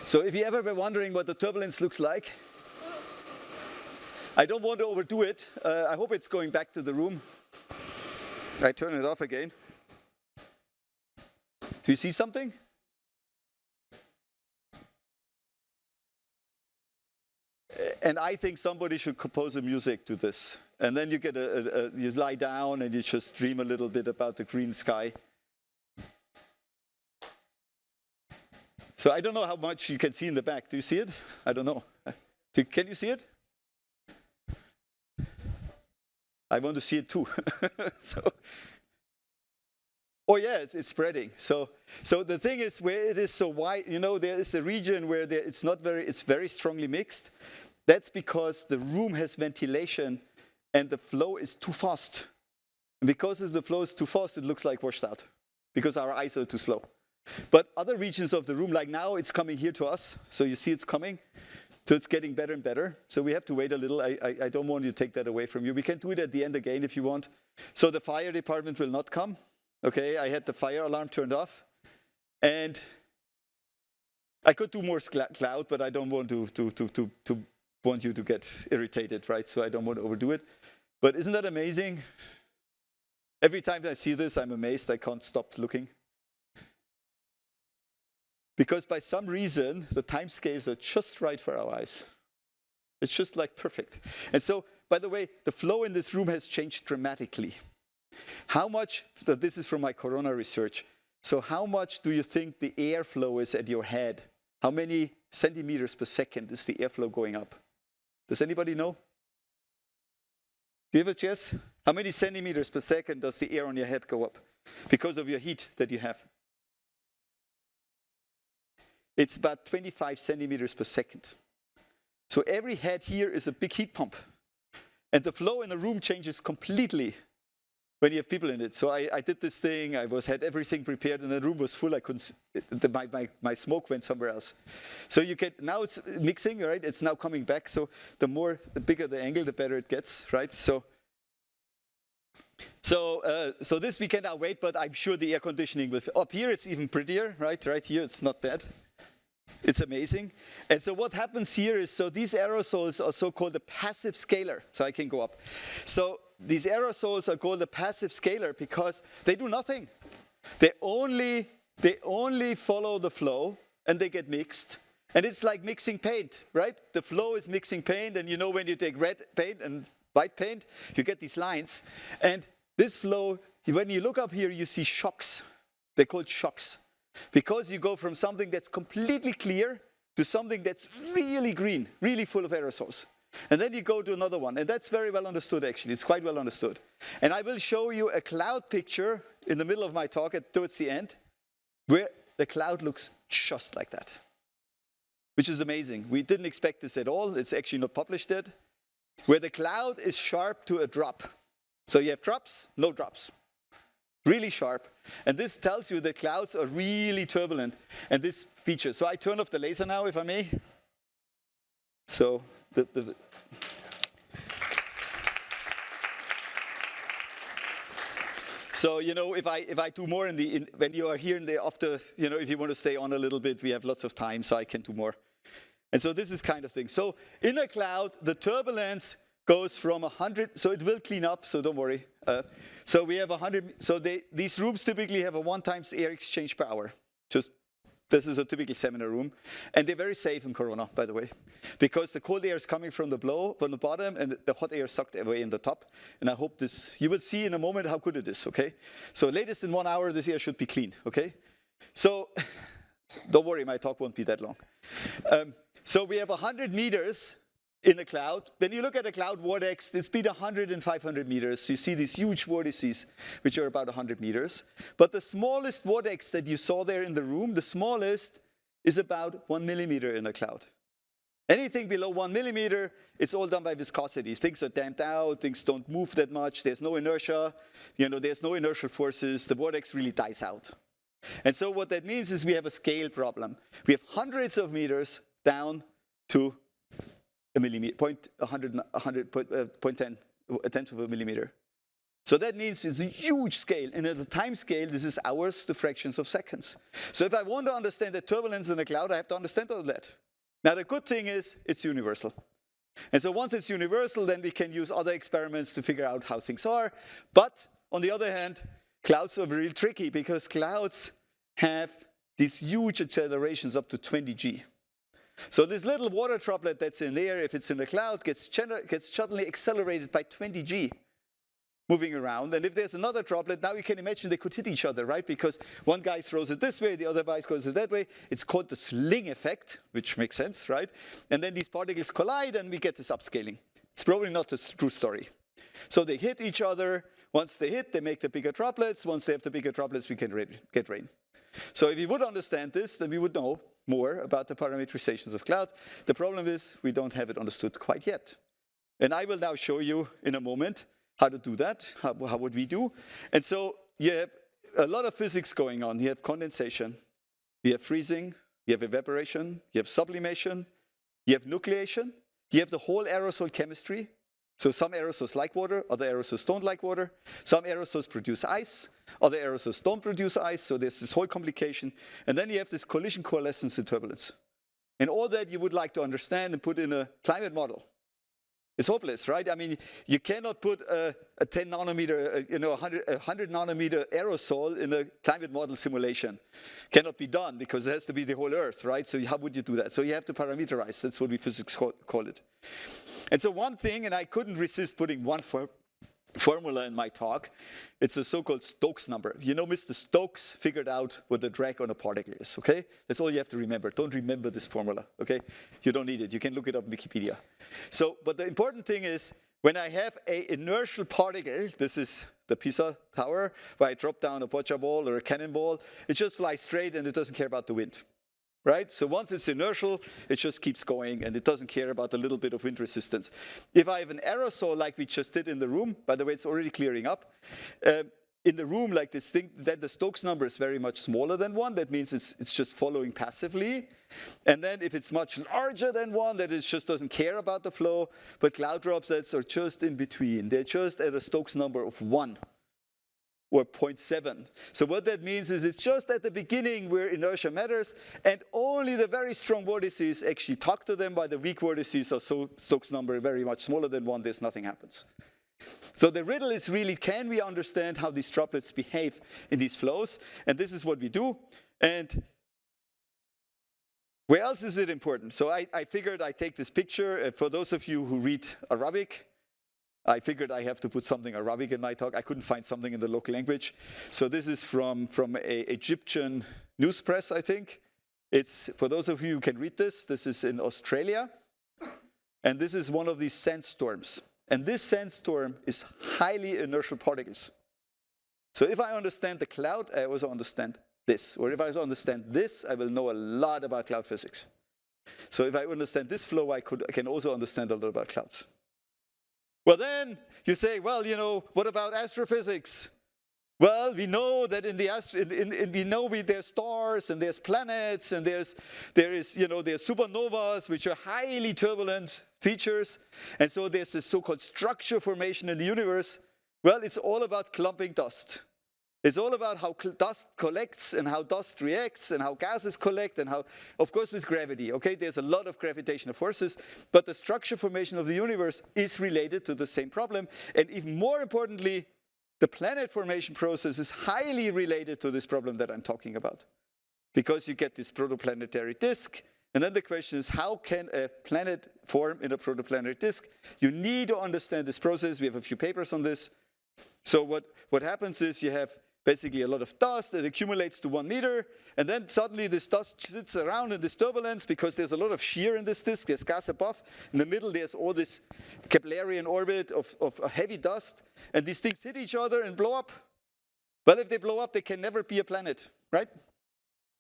So if you ever were wondering what the turbulence looks like, I don't want to overdo it. I hope it's going back to the room. I turn it off again. Do you see something? And I think somebody should compose a music to this. And then you get you lie down and you just dream a little bit about the green sky. So I don't know how much you can see in the back. Do you see it? I don't know. Can you see it? I want to see it too. Oh yes, it's spreading. So the thing is, where it is so wide, you know, there is a region where it's very strongly mixed. That's because the room has ventilation and the flow is too fast. And because the flow is too fast, it looks like washed out because our eyes are too slow. But other regions of the room, like now, it's coming here to us. So you see it's coming. So it's getting better and better. So we have to wait a little. I don't want you to take that away from you. We can do it at the end again if you want. So the fire department will not come. Okay, I had the fire alarm turned off. And I could do more cloud, but I don't want to want you to get irritated, right? So I don't want to overdo it. But isn't that amazing? Every time I see this, I'm amazed. I can't stop looking. Because by some reason, the time scales are just right for our eyes. It's just like perfect. And so, by the way, the flow in this room has changed dramatically. How much, this is from my corona research, so how much do you think the airflow is at your head? How many centimeters per second is the airflow going up? Does anybody know? Do you have a guess? How many centimeters per second does the air on your head go up? Because of your heat that you have. It's about 25 centimeters per second. So every head here is a big heat pump. And the flow in the room changes completely when you have people in it. So I did this thing, had everything prepared, and the room was full. I couldn't, my smoke went somewhere else. So you get, now it's mixing, right? It's now coming back. So the bigger the angle, the better it gets, right? So this we can now wait, but I'm sure the air conditioning will, up here it's even prettier, right? Right here it's not bad. It's amazing. And so what happens here is, so these aerosols are so-called the passive scalar. So I can go up. So these aerosols are called the passive scalar because they do nothing. They only follow the flow and they get mixed. And it's like mixing paint, right? The flow is mixing paint, and you know when you take red paint and white paint, you get these lines. And this flow, when you look up here, you see shocks. They're called shocks. Because you go from something that's completely clear to something that's really green, really full of aerosols. And then you go to another one. And that's very well understood, actually. It's quite well understood. And I will show you a cloud picture in the middle of my talk towards the end, where the cloud looks just like that, which is amazing. We didn't expect this at all. It's actually not published yet. Where the cloud is sharp to a drop. So you have drops, no drops. Really sharp. And this tells you that clouds are really turbulent. And this feature. So I turn off the laser now, if I may. So So, you know, if I do more when you are here after, you know, if you want to stay on a little bit, we have lots of time, so I can do more. And so this is kind of thing. So in a cloud, the turbulence goes from 100, so it will clean up, so don't worry. So we have 100, so these rooms typically have a 1 times air exchange per hour. This is a typical seminar room. And they're very safe in Corona, by the way, because the cold air is coming from the bottom, and the hot air is sucked away in the top. And I hope you will see in a moment how good it is, okay? So latest in 1 hour, this air should be clean, okay? So don't worry, my talk won't be that long. So we have 100 meters in a cloud. When you look at a cloud vortex, it's between 100 and 500 meters. You see these huge vortices, which are about 100 meters. But the smallest vortex that you saw there in the room, the smallest, is about 1 millimeter in a cloud. Anything below 1 millimeter, it's all done by viscosity. Things are damped out, things don't move that much, there's no inertia, you know, there's no inertial forces, the vortex really dies out. And so what that means is we have a scale problem. We have hundreds of meters down to a millimeter, 0.10 of a millimeter. So that means it's a huge scale, and at the time scale, this is hours to fractions of seconds. So if I want to understand the turbulence in a cloud, I have to understand all that. Now the good thing is, it's universal. And so once it's universal, then we can use other experiments to figure out how things are. But on the other hand, clouds are really tricky, because clouds have these huge accelerations up to 20 G. So this little water droplet that's in there, if it's in a cloud, gets suddenly accelerated by 20 G moving around. And if there's another droplet, now you can imagine they could hit each other, right? Because one guy throws it this way, the other guy throws it that way. It's called the sling effect, which makes sense, right? And then these particles collide, and we get this upscaling. It's probably not a true story. So they hit each other. Once they hit, they make the bigger droplets. Once they have the bigger droplets, we can get rain. So if you would understand this, then we would know more about the parametrizations of cloud. The problem is we don't have it understood quite yet. And I will now show you in a moment how to do that, how would we do. And so you have a lot of physics going on. You have condensation, you have freezing, you have evaporation, you have sublimation, you have nucleation, you have the whole aerosol chemistry. So some aerosols like water, other aerosols don't like water. Some aerosols produce ice, other aerosols don't produce ice, so there's this whole complication. And then you have this collision coalescence and turbulence. And all that you would like to understand and put in a climate model. It's hopeless, right? I mean, you cannot put a 10 nanometer, 100 nanometer aerosol in a climate model simulation. Cannot be done, because it has to be the whole Earth, right? So how would you do that? So you have to parameterize. That's what we physics call it. And so one thing, and I couldn't resist putting one formula in my talk, it's a so-called Stokes number. You know, Mr. Stokes figured out what the drag on a particle is, okay? That's all you have to remember. Don't remember this formula, okay? You don't need it. You can look it up in Wikipedia. So, but the important thing is, when I have an inertial particle, this is the Pisa Tower, where I drop down a boccia ball or a cannonball, it just flies straight and it doesn't care about the wind. right? So once it's inertial, it just keeps going, and it doesn't care about a little bit of wind resistance. If I have an aerosol like we just did in the room, by the way, it's already clearing up, in the room like this thing, then the Stokes number is very much smaller than 1. That means it's just following passively. And then if it's much larger than 1, that it just doesn't care about the flow. But cloud droplets are just in between. They're just at a Stokes number of 1 or 0.7. So what that means is it's just at the beginning where inertia matters, and only the very strong vortices actually talk to them, while the weak vortices are so Stokes number very much smaller than 1, there's nothing happens. So the riddle is really, can we understand how these droplets behave in these flows? And this is what we do. And where else is it important? So I figured I'd take this picture. For those of you who read Arabic, I figured I have to put something Arabic in my talk. I couldn't find something in the local language. So this is from an Egyptian news press, I think. It's, for those of you who can read this is in Australia. And this is one of these sandstorms. And this sandstorm is highly inertial particles. So if I understand the cloud, I also understand this. Or if I understand this, I will know a lot about cloud physics. So if I understand this flow, I can also understand a lot about clouds. Well, then you say, well, you know, what about astrophysics? Well, we know that there's stars and there's planets and there's supernovas, which are highly turbulent features. And so there's this so-called structure formation in the universe. Well, it's all about clumping dust. It's all about how dust collects and how dust reacts and how gases collect and how, of course, with gravity, okay? There's a lot of gravitational forces, but the structure formation of the universe is related to the same problem. And even more importantly, the planet formation process is highly related to this problem that I'm talking about. Because you get this protoplanetary disk, and then the question is, how can a planet form in a protoplanetary disk? You need to understand this process. We have a few papers on this. So what happens is you have basically a lot of dust that accumulates to 1 meter, and then suddenly this dust sits around in this turbulence because there's a lot of shear in this disk. There's gas above. In the middle, there's all this Keplerian orbit of heavy dust, and these things hit each other and blow up. Well, if they blow up, they can never be a planet, right?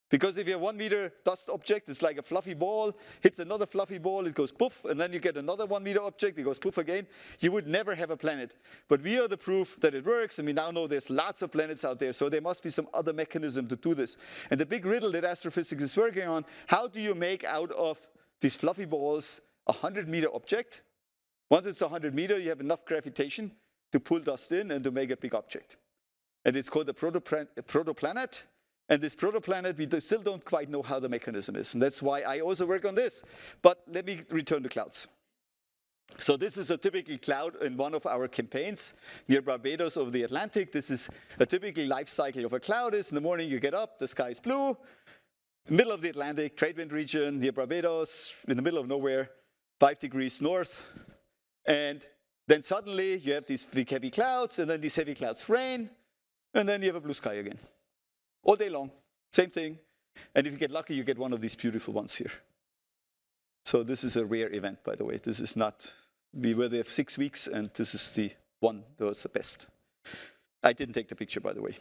Because if you have 1 meter dust object, it's like a fluffy ball, hits another fluffy ball, it goes poof, and then you get another 1 meter object, it goes poof again. You would never have a planet. But we are the proof that it works, and we now know there's lots of planets out there, so there must be some other mechanism to do this. And the big riddle that astrophysics is working on, how do you make out of these fluffy balls a 100 meter object? Once it's 100 meter, you have enough gravitation to pull dust in and to make a big object. And it's called a protoplanet. And this protoplanet, we still don't quite know how the mechanism is. And that's why I also work on this. But let me return to clouds. So this is a typical cloud in one of our campaigns near Barbados over the Atlantic. This is a typical life cycle of a cloud. In the morning you get up, the sky is blue. Middle of the Atlantic, trade wind region near Barbados, in the middle of nowhere, 5 degrees north. And then suddenly you have these big heavy clouds, and then these heavy clouds rain, and then you have a blue sky again. All day long, same thing. And if you get lucky, you get one of these beautiful ones here. So this is a rare event, by the way. This is not, we were there 6 weeks, and this is the one that was the best. I didn't take the picture, by the way.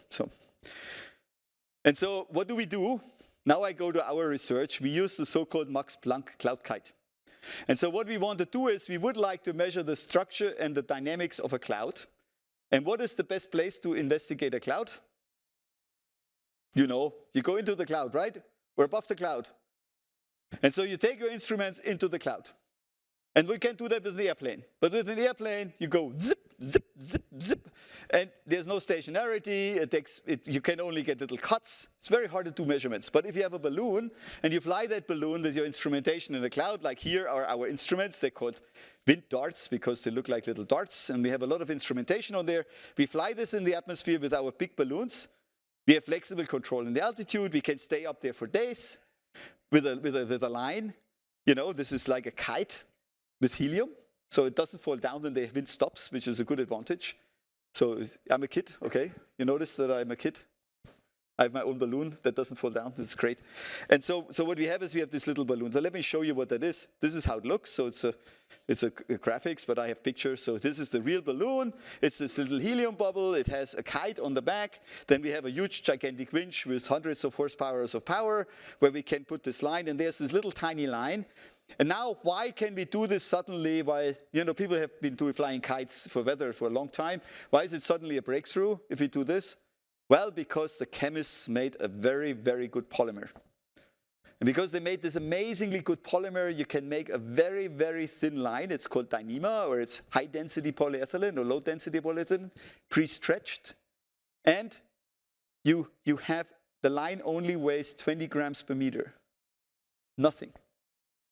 And so what do? Now I go to our research. We use the so-called Max-Planck cloud kite. And so what we want to do is we would like to measure the structure and the dynamics of a cloud. And what is the best place to investigate a cloud? You know, you go into the cloud, right? We're above the cloud. And so you take your instruments into the cloud. And we can do that with an airplane. But with an airplane, you go zip, zip, zip, zip. And there's no stationarity. You can only get little cuts. It's very hard to do measurements. But if you have a balloon, and you fly that balloon with your instrumentation in the cloud, like here are our instruments. They're called wind darts because they look like little darts. And we have a lot of instrumentation on there. We fly this in the atmosphere with our big balloons. We have flexible control in the altitude. We can stay up there for days with a line. You know, this is like a kite with helium. So it doesn't fall down when the wind stops, which is a good advantage. So I'm a kid, okay? You notice that I'm a kid? I have my own balloon that doesn't fall down. This is great. And so what we have is we have this little balloon. So let me show you what that is. This is how it looks. So it's a graphics, but I have pictures. So this is the real balloon. It's this little helium bubble. It has a kite on the back. Then we have a huge, gigantic winch with hundreds of horsepower of power where we can put this line. And there's this little tiny line. And now, why can we do this suddenly? Why, people have been flying kites for weather for a long time. Why is it suddenly a breakthrough if we do this? Well, because the chemists made a very, very good polymer. And because they made this amazingly good polymer, you can make a very, very thin line. It's called Dyneema, or it's high-density polyethylene or low-density polyethylene, pre-stretched. And you have, the line only weighs 20 grams per meter. Nothing.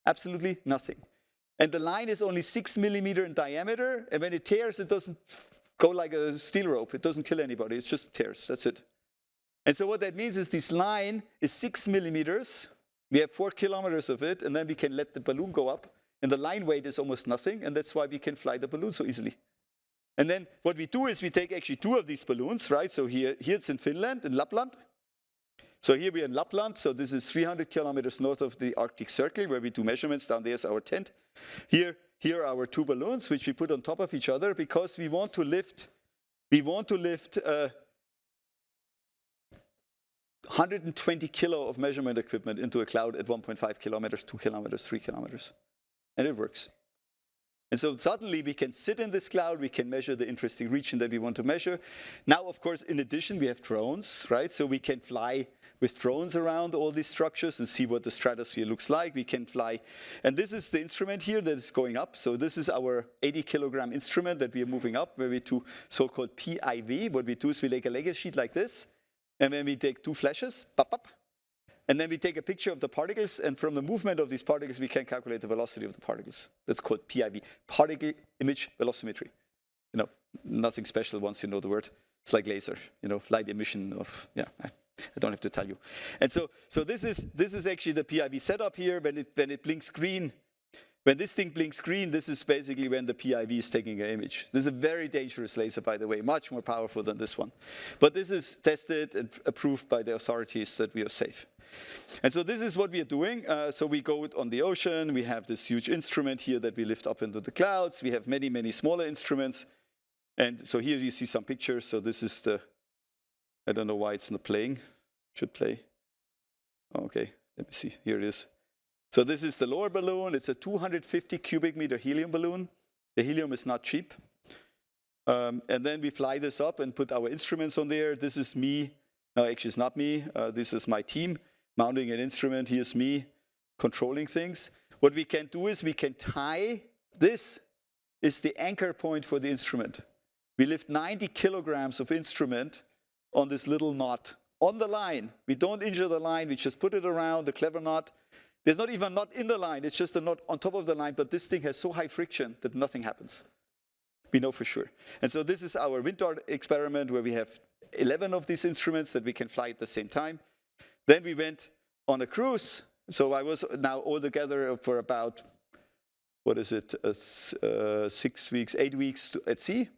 Absolutely nothing. And the line is only 6 millimeter in diameter, and when it tears, it doesn't go like a steel rope. It doesn't kill anybody. It just tears. That's it. And so what that means is this line is 6 millimeters. We have 4 kilometers of it, and then we can let the balloon go up. And the line weight is almost nothing, and that's why we can fly the balloon so easily. And then what we do is we take actually 2 of these balloons, right? So here it's in Finland, in Lapland. So here we are in Lapland. So this is 300 kilometers north of the Arctic Circle, where we do measurements. Down there is our tent. Here are our 2 balloons, which we put on top of each other because we want to lift 120 kilo of measurement equipment into a cloud at 1.5 kilometers, 2 kilometers, 3 kilometers. And it works. And so suddenly we can sit in this cloud, we can measure the interesting region that we want to measure. Now, of course, in addition, we have drones, right? So we can fly with drones around all these structures and see what the stratosphere looks like. We can fly. And this is the instrument here that is going up. So this is our 80 kilogram instrument that we are moving up, where we do so-called PIV. What we do is we take a Lego sheet like this, and then we take 2 flashes, pop, pop. And then we take a picture of the particles, and from the movement of these particles, we can calculate the velocity of the particles. That's called PIV, particle image velocimetry. Nothing special once you know the word. It's like laser, light emission of, I don't have to tell you. And so this is actually the PIV setup here. When it blinks green, when this thing blinks green, this is basically when the PIV is taking an image. This is a very dangerous laser, by the way, much more powerful than this one. But this is tested and approved by the authorities that we are safe. And so this is what we are doing. So we go on the ocean. We have this huge instrument here that we lift up into the clouds. We have many, many smaller instruments. And so here you see some pictures. So this is I don't know why it's not playing. Should play. Okay, let me see. Here it is. So this is the lower balloon. It's a 250 cubic meter helium balloon. The helium is not cheap. And then we fly this up and put our instruments on there. This is me. No, actually it's not me. This is my team mounting an instrument. Here's me controlling things. What we can do is we can tie, this is the anchor point for the instrument. We lift 90 kilograms of instrument on this little knot on the line. We don't injure the line. We just put it around, the clever knot. There's not even a knot in the line. It's just a knot on top of the line. But this thing has so high friction that nothing happens. We know for sure. And so this is our wind dart experiment where we have 11 of these instruments that we can fly at the same time. Then we went on a cruise. So I was now altogether for about, 6 weeks, 8 weeks at sea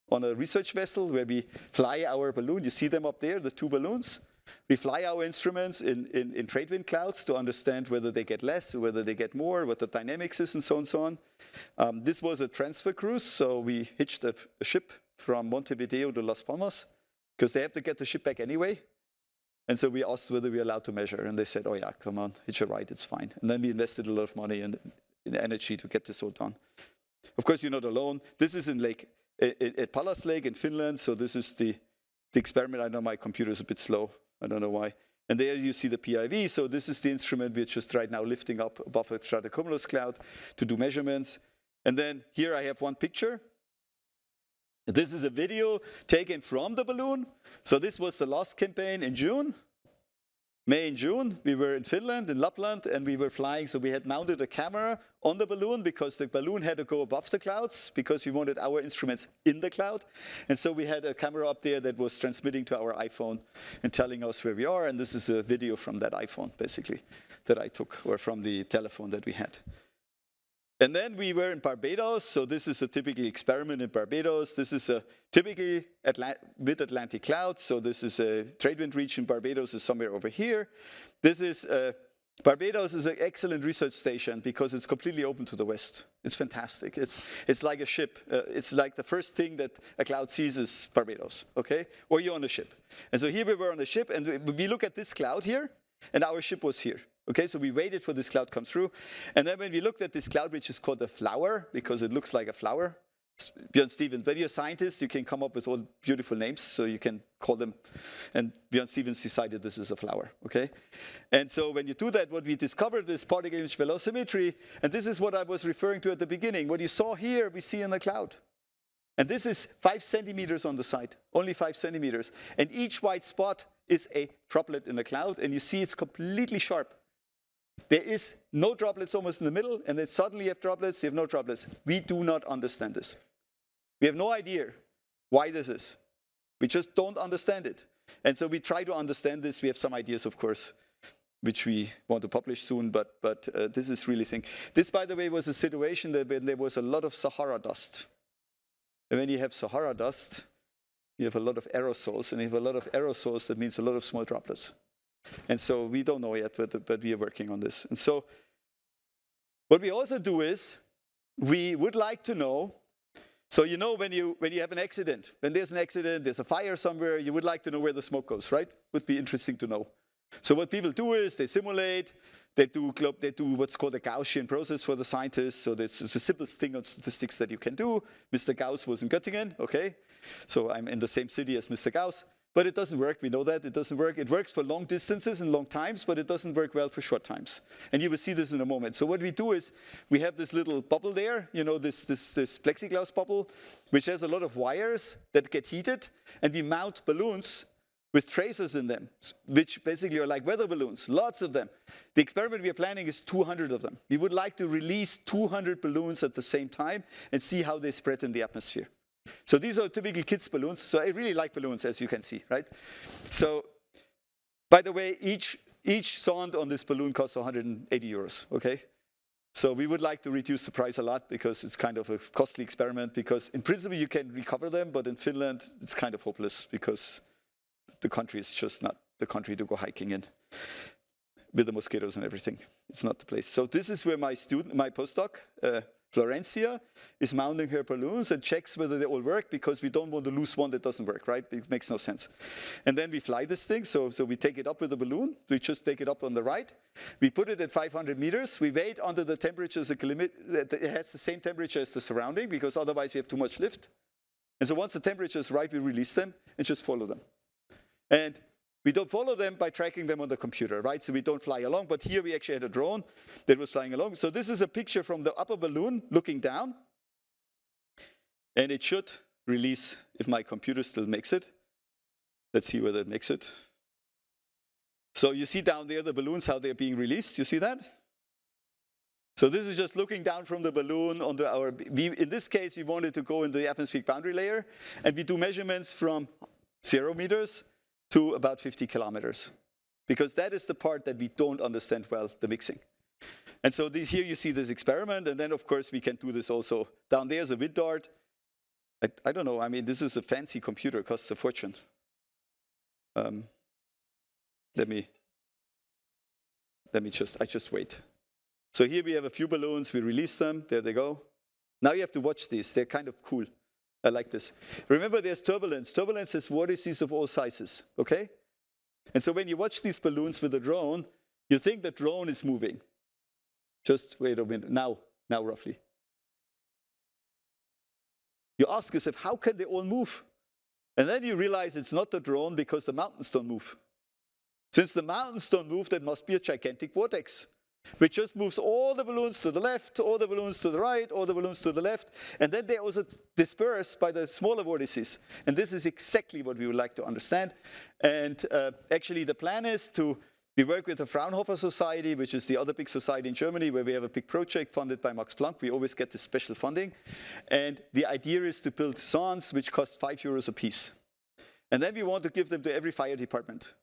on a research vessel where we fly our balloon. You see them up there, the 2 balloons. We fly our instruments in trade wind clouds to understand whether they get less or whether they get more, what the dynamics is, and so on and so on. This was a transfer cruise, so we hitched a ship from Montevideo to Las Palmas because they have to get the ship back anyway. And so we asked whether we were allowed to measure, and they said, oh yeah, come on, hitch a ride, it's fine. And then we invested a lot of money and energy to get this all done. Of course, you're not alone. This is at Pallas Lake in Finland, so this is the experiment. I know my computer is a bit slow. I don't know why. And there you see the PIV. So this is the instrument we're just right now lifting up above a stratocumulus cloud to do measurements. And then here I have one picture. This is a video taken from the balloon. So this was the last campaign in June. May and June, we were in Finland, in Lapland, and we were flying. So we had mounted a camera on the balloon because the balloon had to go above the clouds because we wanted our instruments in the cloud. And so we had a camera up there that was transmitting to our iPhone and telling us where we are. And this is a video from that iPhone, basically, that I took, or from the telephone that we had. And then we were in Barbados. So this is a typical experiment in Barbados. This is a typically mid-Atlantic cloud. So this is a trade wind region. Barbados is somewhere over here. This is Barbados is an excellent research station because it's completely open to the west. It's fantastic. It's like a ship. It's like the first thing that a cloud sees is Barbados, okay? Or you're on a ship. And so here we were on the ship, and we look at this cloud here, and our ship was here. Okay, so we waited for this cloud to come through. And then when we looked at this cloud, which is called a flower, because it looks like a flower, Björn Stevens, when you're a scientist, you can come up with all beautiful names, so you can call them. And Björn Stevens decided this is a flower, okay? And so when you do that, what we discovered is particle image velocimetry, and this is what I was referring to at the beginning. What you saw here, we see in the cloud. And this is 5 centimeters on the side, only 5 centimeters. And each white spot is a droplet in the cloud, and you see it's completely sharp. There is no droplets almost in the middle, and then suddenly you have droplets, you have no droplets. We do not understand this. We have no idea why this is. We just don't understand it. And so we try to understand this. We have some ideas, of course, which we want to publish soon, but this is really thing. This, by the way, was a situation that when there was a lot of Sahara dust. And when you have Sahara dust, you have a lot of aerosols, and if you have a lot of aerosols, that means a lot of small droplets. And so we don't know yet, but we are working on this. And so what we also do is we would like to know, so you know when you have an accident, when there's an accident, there's a fire somewhere, you would like to know where the smoke goes, right? Would be interesting to know. So what people do is they simulate, they do what's called a Gaussian process for the scientists. So it's the simplest thing on statistics that you can do. Mr. Gauss was in Göttingen, okay? So I'm in the same city as Mr. Gauss. But it doesn't work, we know that, it doesn't work. It works for long distances and long times, but it doesn't work well for short times. And you will see this in a moment. So what we do is, we have this little bubble there, you know, this plexiglass bubble, which has a lot of wires that get heated, and we mount balloons with tracers in them, which basically are like weather balloons, lots of them. The experiment we are planning is 200 of them. We would like to release 200 balloons at the same time and see how they spread in the atmosphere. So these are typical kids' balloons. So I really like balloons, as you can see, right? So, by the way, each sonde on this balloon costs 180 euros, okay? So we would like to reduce the price a lot because it's kind of a costly experiment, because in principle you can recover them, but in Finland it's kind of hopeless because the country is just not the country to go hiking in with the mosquitoes and everything. It's not the place. So this is where my postdoc, Florencia, is mounting her balloons and checks whether they all work, because we don't want to lose one that doesn't work, right? It makes no sense. And then we fly this thing. So we take it up with the balloon. We just take it up on the right. We put it at 500 meters. We wait until the temperature is it has the same temperature as the surrounding, because otherwise we have too much lift. And so once the temperature is right, we release them and just follow them. And we don't follow them by tracking them on the computer, right? So we don't fly along, but here we actually had a drone that was flying along. So this is a picture from the upper balloon looking down. And it should release if my computer still makes it. Let's see whether it makes it. So you see down there the balloons, how they're being released. You see that? So this is just looking down from the balloon onto in this case, we wanted to go in the atmospheric boundary layer, and we do measurements from 0 meters to about 50 kilometers, because that is the part that we don't understand well, the mixing. And so here you see this experiment, and then of course we can do this also. Down there's a wind dart. I don't know, I mean, this is a fancy computer, it costs a fortune. Let me just wait. So here we have a few balloons, we release them, there they go. Now you have to watch these, they're kind of cool. I like this. Remember, there's turbulence. Turbulence is vortices of all sizes, okay? And so when you watch these balloons with a drone, you think the drone is moving. Just wait a minute, now roughly. You ask yourself, how can they all move? And then you realize it's not the drone, because the mountains don't move. Since the mountains don't move, there must be a gigantic vortex, which just moves all the balloons to the left, all the balloons to the right, all the balloons to the left, and then they also disperse by the smaller vortices. And this is exactly what we would like to understand. And actually the plan is we work with the Fraunhofer Society, which is the other big society in Germany, where we have a big project funded by Max-Planck. We always get this special funding. And the idea is to build sondes which cost 5 euros a piece. And then we want to give them to every fire department.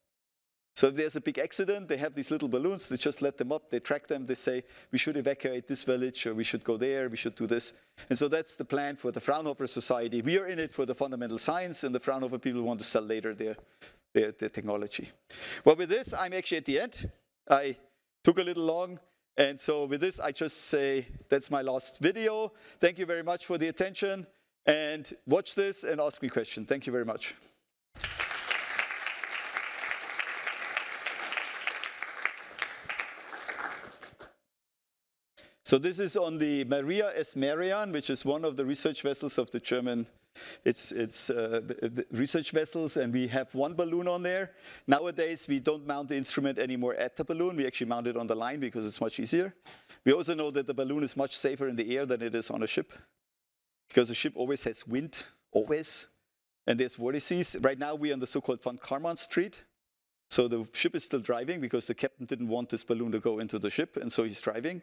So if there's a big accident, they have these little balloons, they just let them up, they track them, they say, we should evacuate this village, or we should go there, we should do this. And so that's the plan for the Fraunhofer Society. We are in it for the fundamental science, and the Fraunhofer people want to sell later their technology. Well, with this, I'm actually at the end. I took a little long, and so with this, I just say that's my last video. Thank you very much for the attention, and watch this and ask me questions. Thank you very much. So this is on the Maria S. Marian, which is one of the research vessels of the German, it's research vessels, and we have one balloon on there. Nowadays, we don't mount the instrument anymore at the balloon. We actually mount it on the line because it's much easier. We also know that the balloon is much safer in the air than it is on a ship, because a ship always has wind, always, and there's vortices. Right now, we're on the so-called von Karman Street. So the ship is still driving because the captain didn't want this balloon to go into the ship, and so he's driving.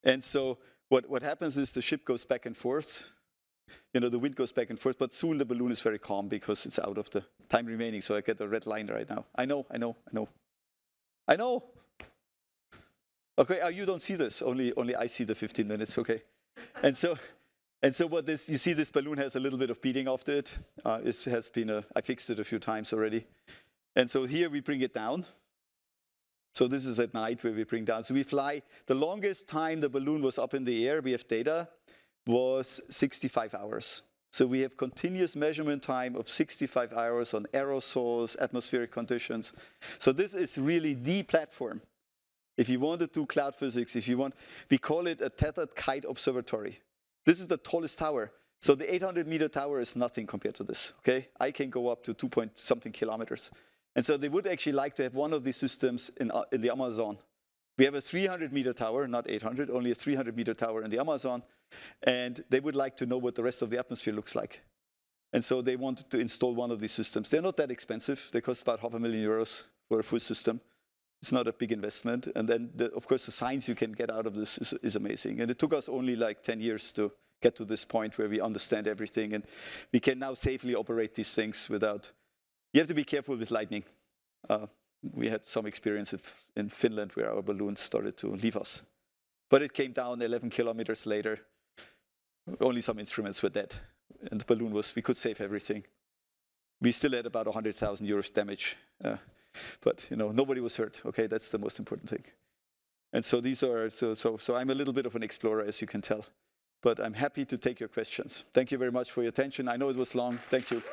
And so what happens is the ship goes back and forth. You know, the wind goes back and forth, but soon the balloon is very calm because it's out of the time remaining. So I get a red line right now. I know. Okay, you don't see this. Only I see the 15 minutes. Okay, and so what this, you see, this balloon has a little bit of beating after it. It has been I fixed it a few times already. And so here we bring it down. So this is at night where we bring down. So we fly. The longest time the balloon was up in the air, we have data, was 65 hours. So we have continuous measurement time of 65 hours on aerosols, atmospheric conditions. So this is really the platform. If you want to do cloud physics, we call it a tethered kite observatory. This is the tallest tower. So the 800-meter tower is nothing compared to this, okay? I can go up to 2-point-something kilometers. And so they would actually like to have one of these systems in the Amazon. We have a 300-meter tower, not 800, only a 300-meter tower in the Amazon. And they would like to know what the rest of the atmosphere looks like. And so they wanted to install one of these systems. They're not that expensive. They cost about €500,000 for a full system. It's not a big investment. And then, of course, the science you can get out of this is amazing. And it took us only like 10 years to get to this point where we understand everything. And we can now safely operate these things without... You have to be careful with lightning. We had some experience in Finland where our balloons started to leave us. But it came down 11 kilometers later. Only some instruments were dead. And the balloon we could save everything. We still had about €100,000 damage. But nobody was hurt. Okay, that's the most important thing. And so these are, so I'm a little bit of an explorer, as you can tell. But I'm happy to take your questions. Thank you very much for your attention. I know it was long. Thank you.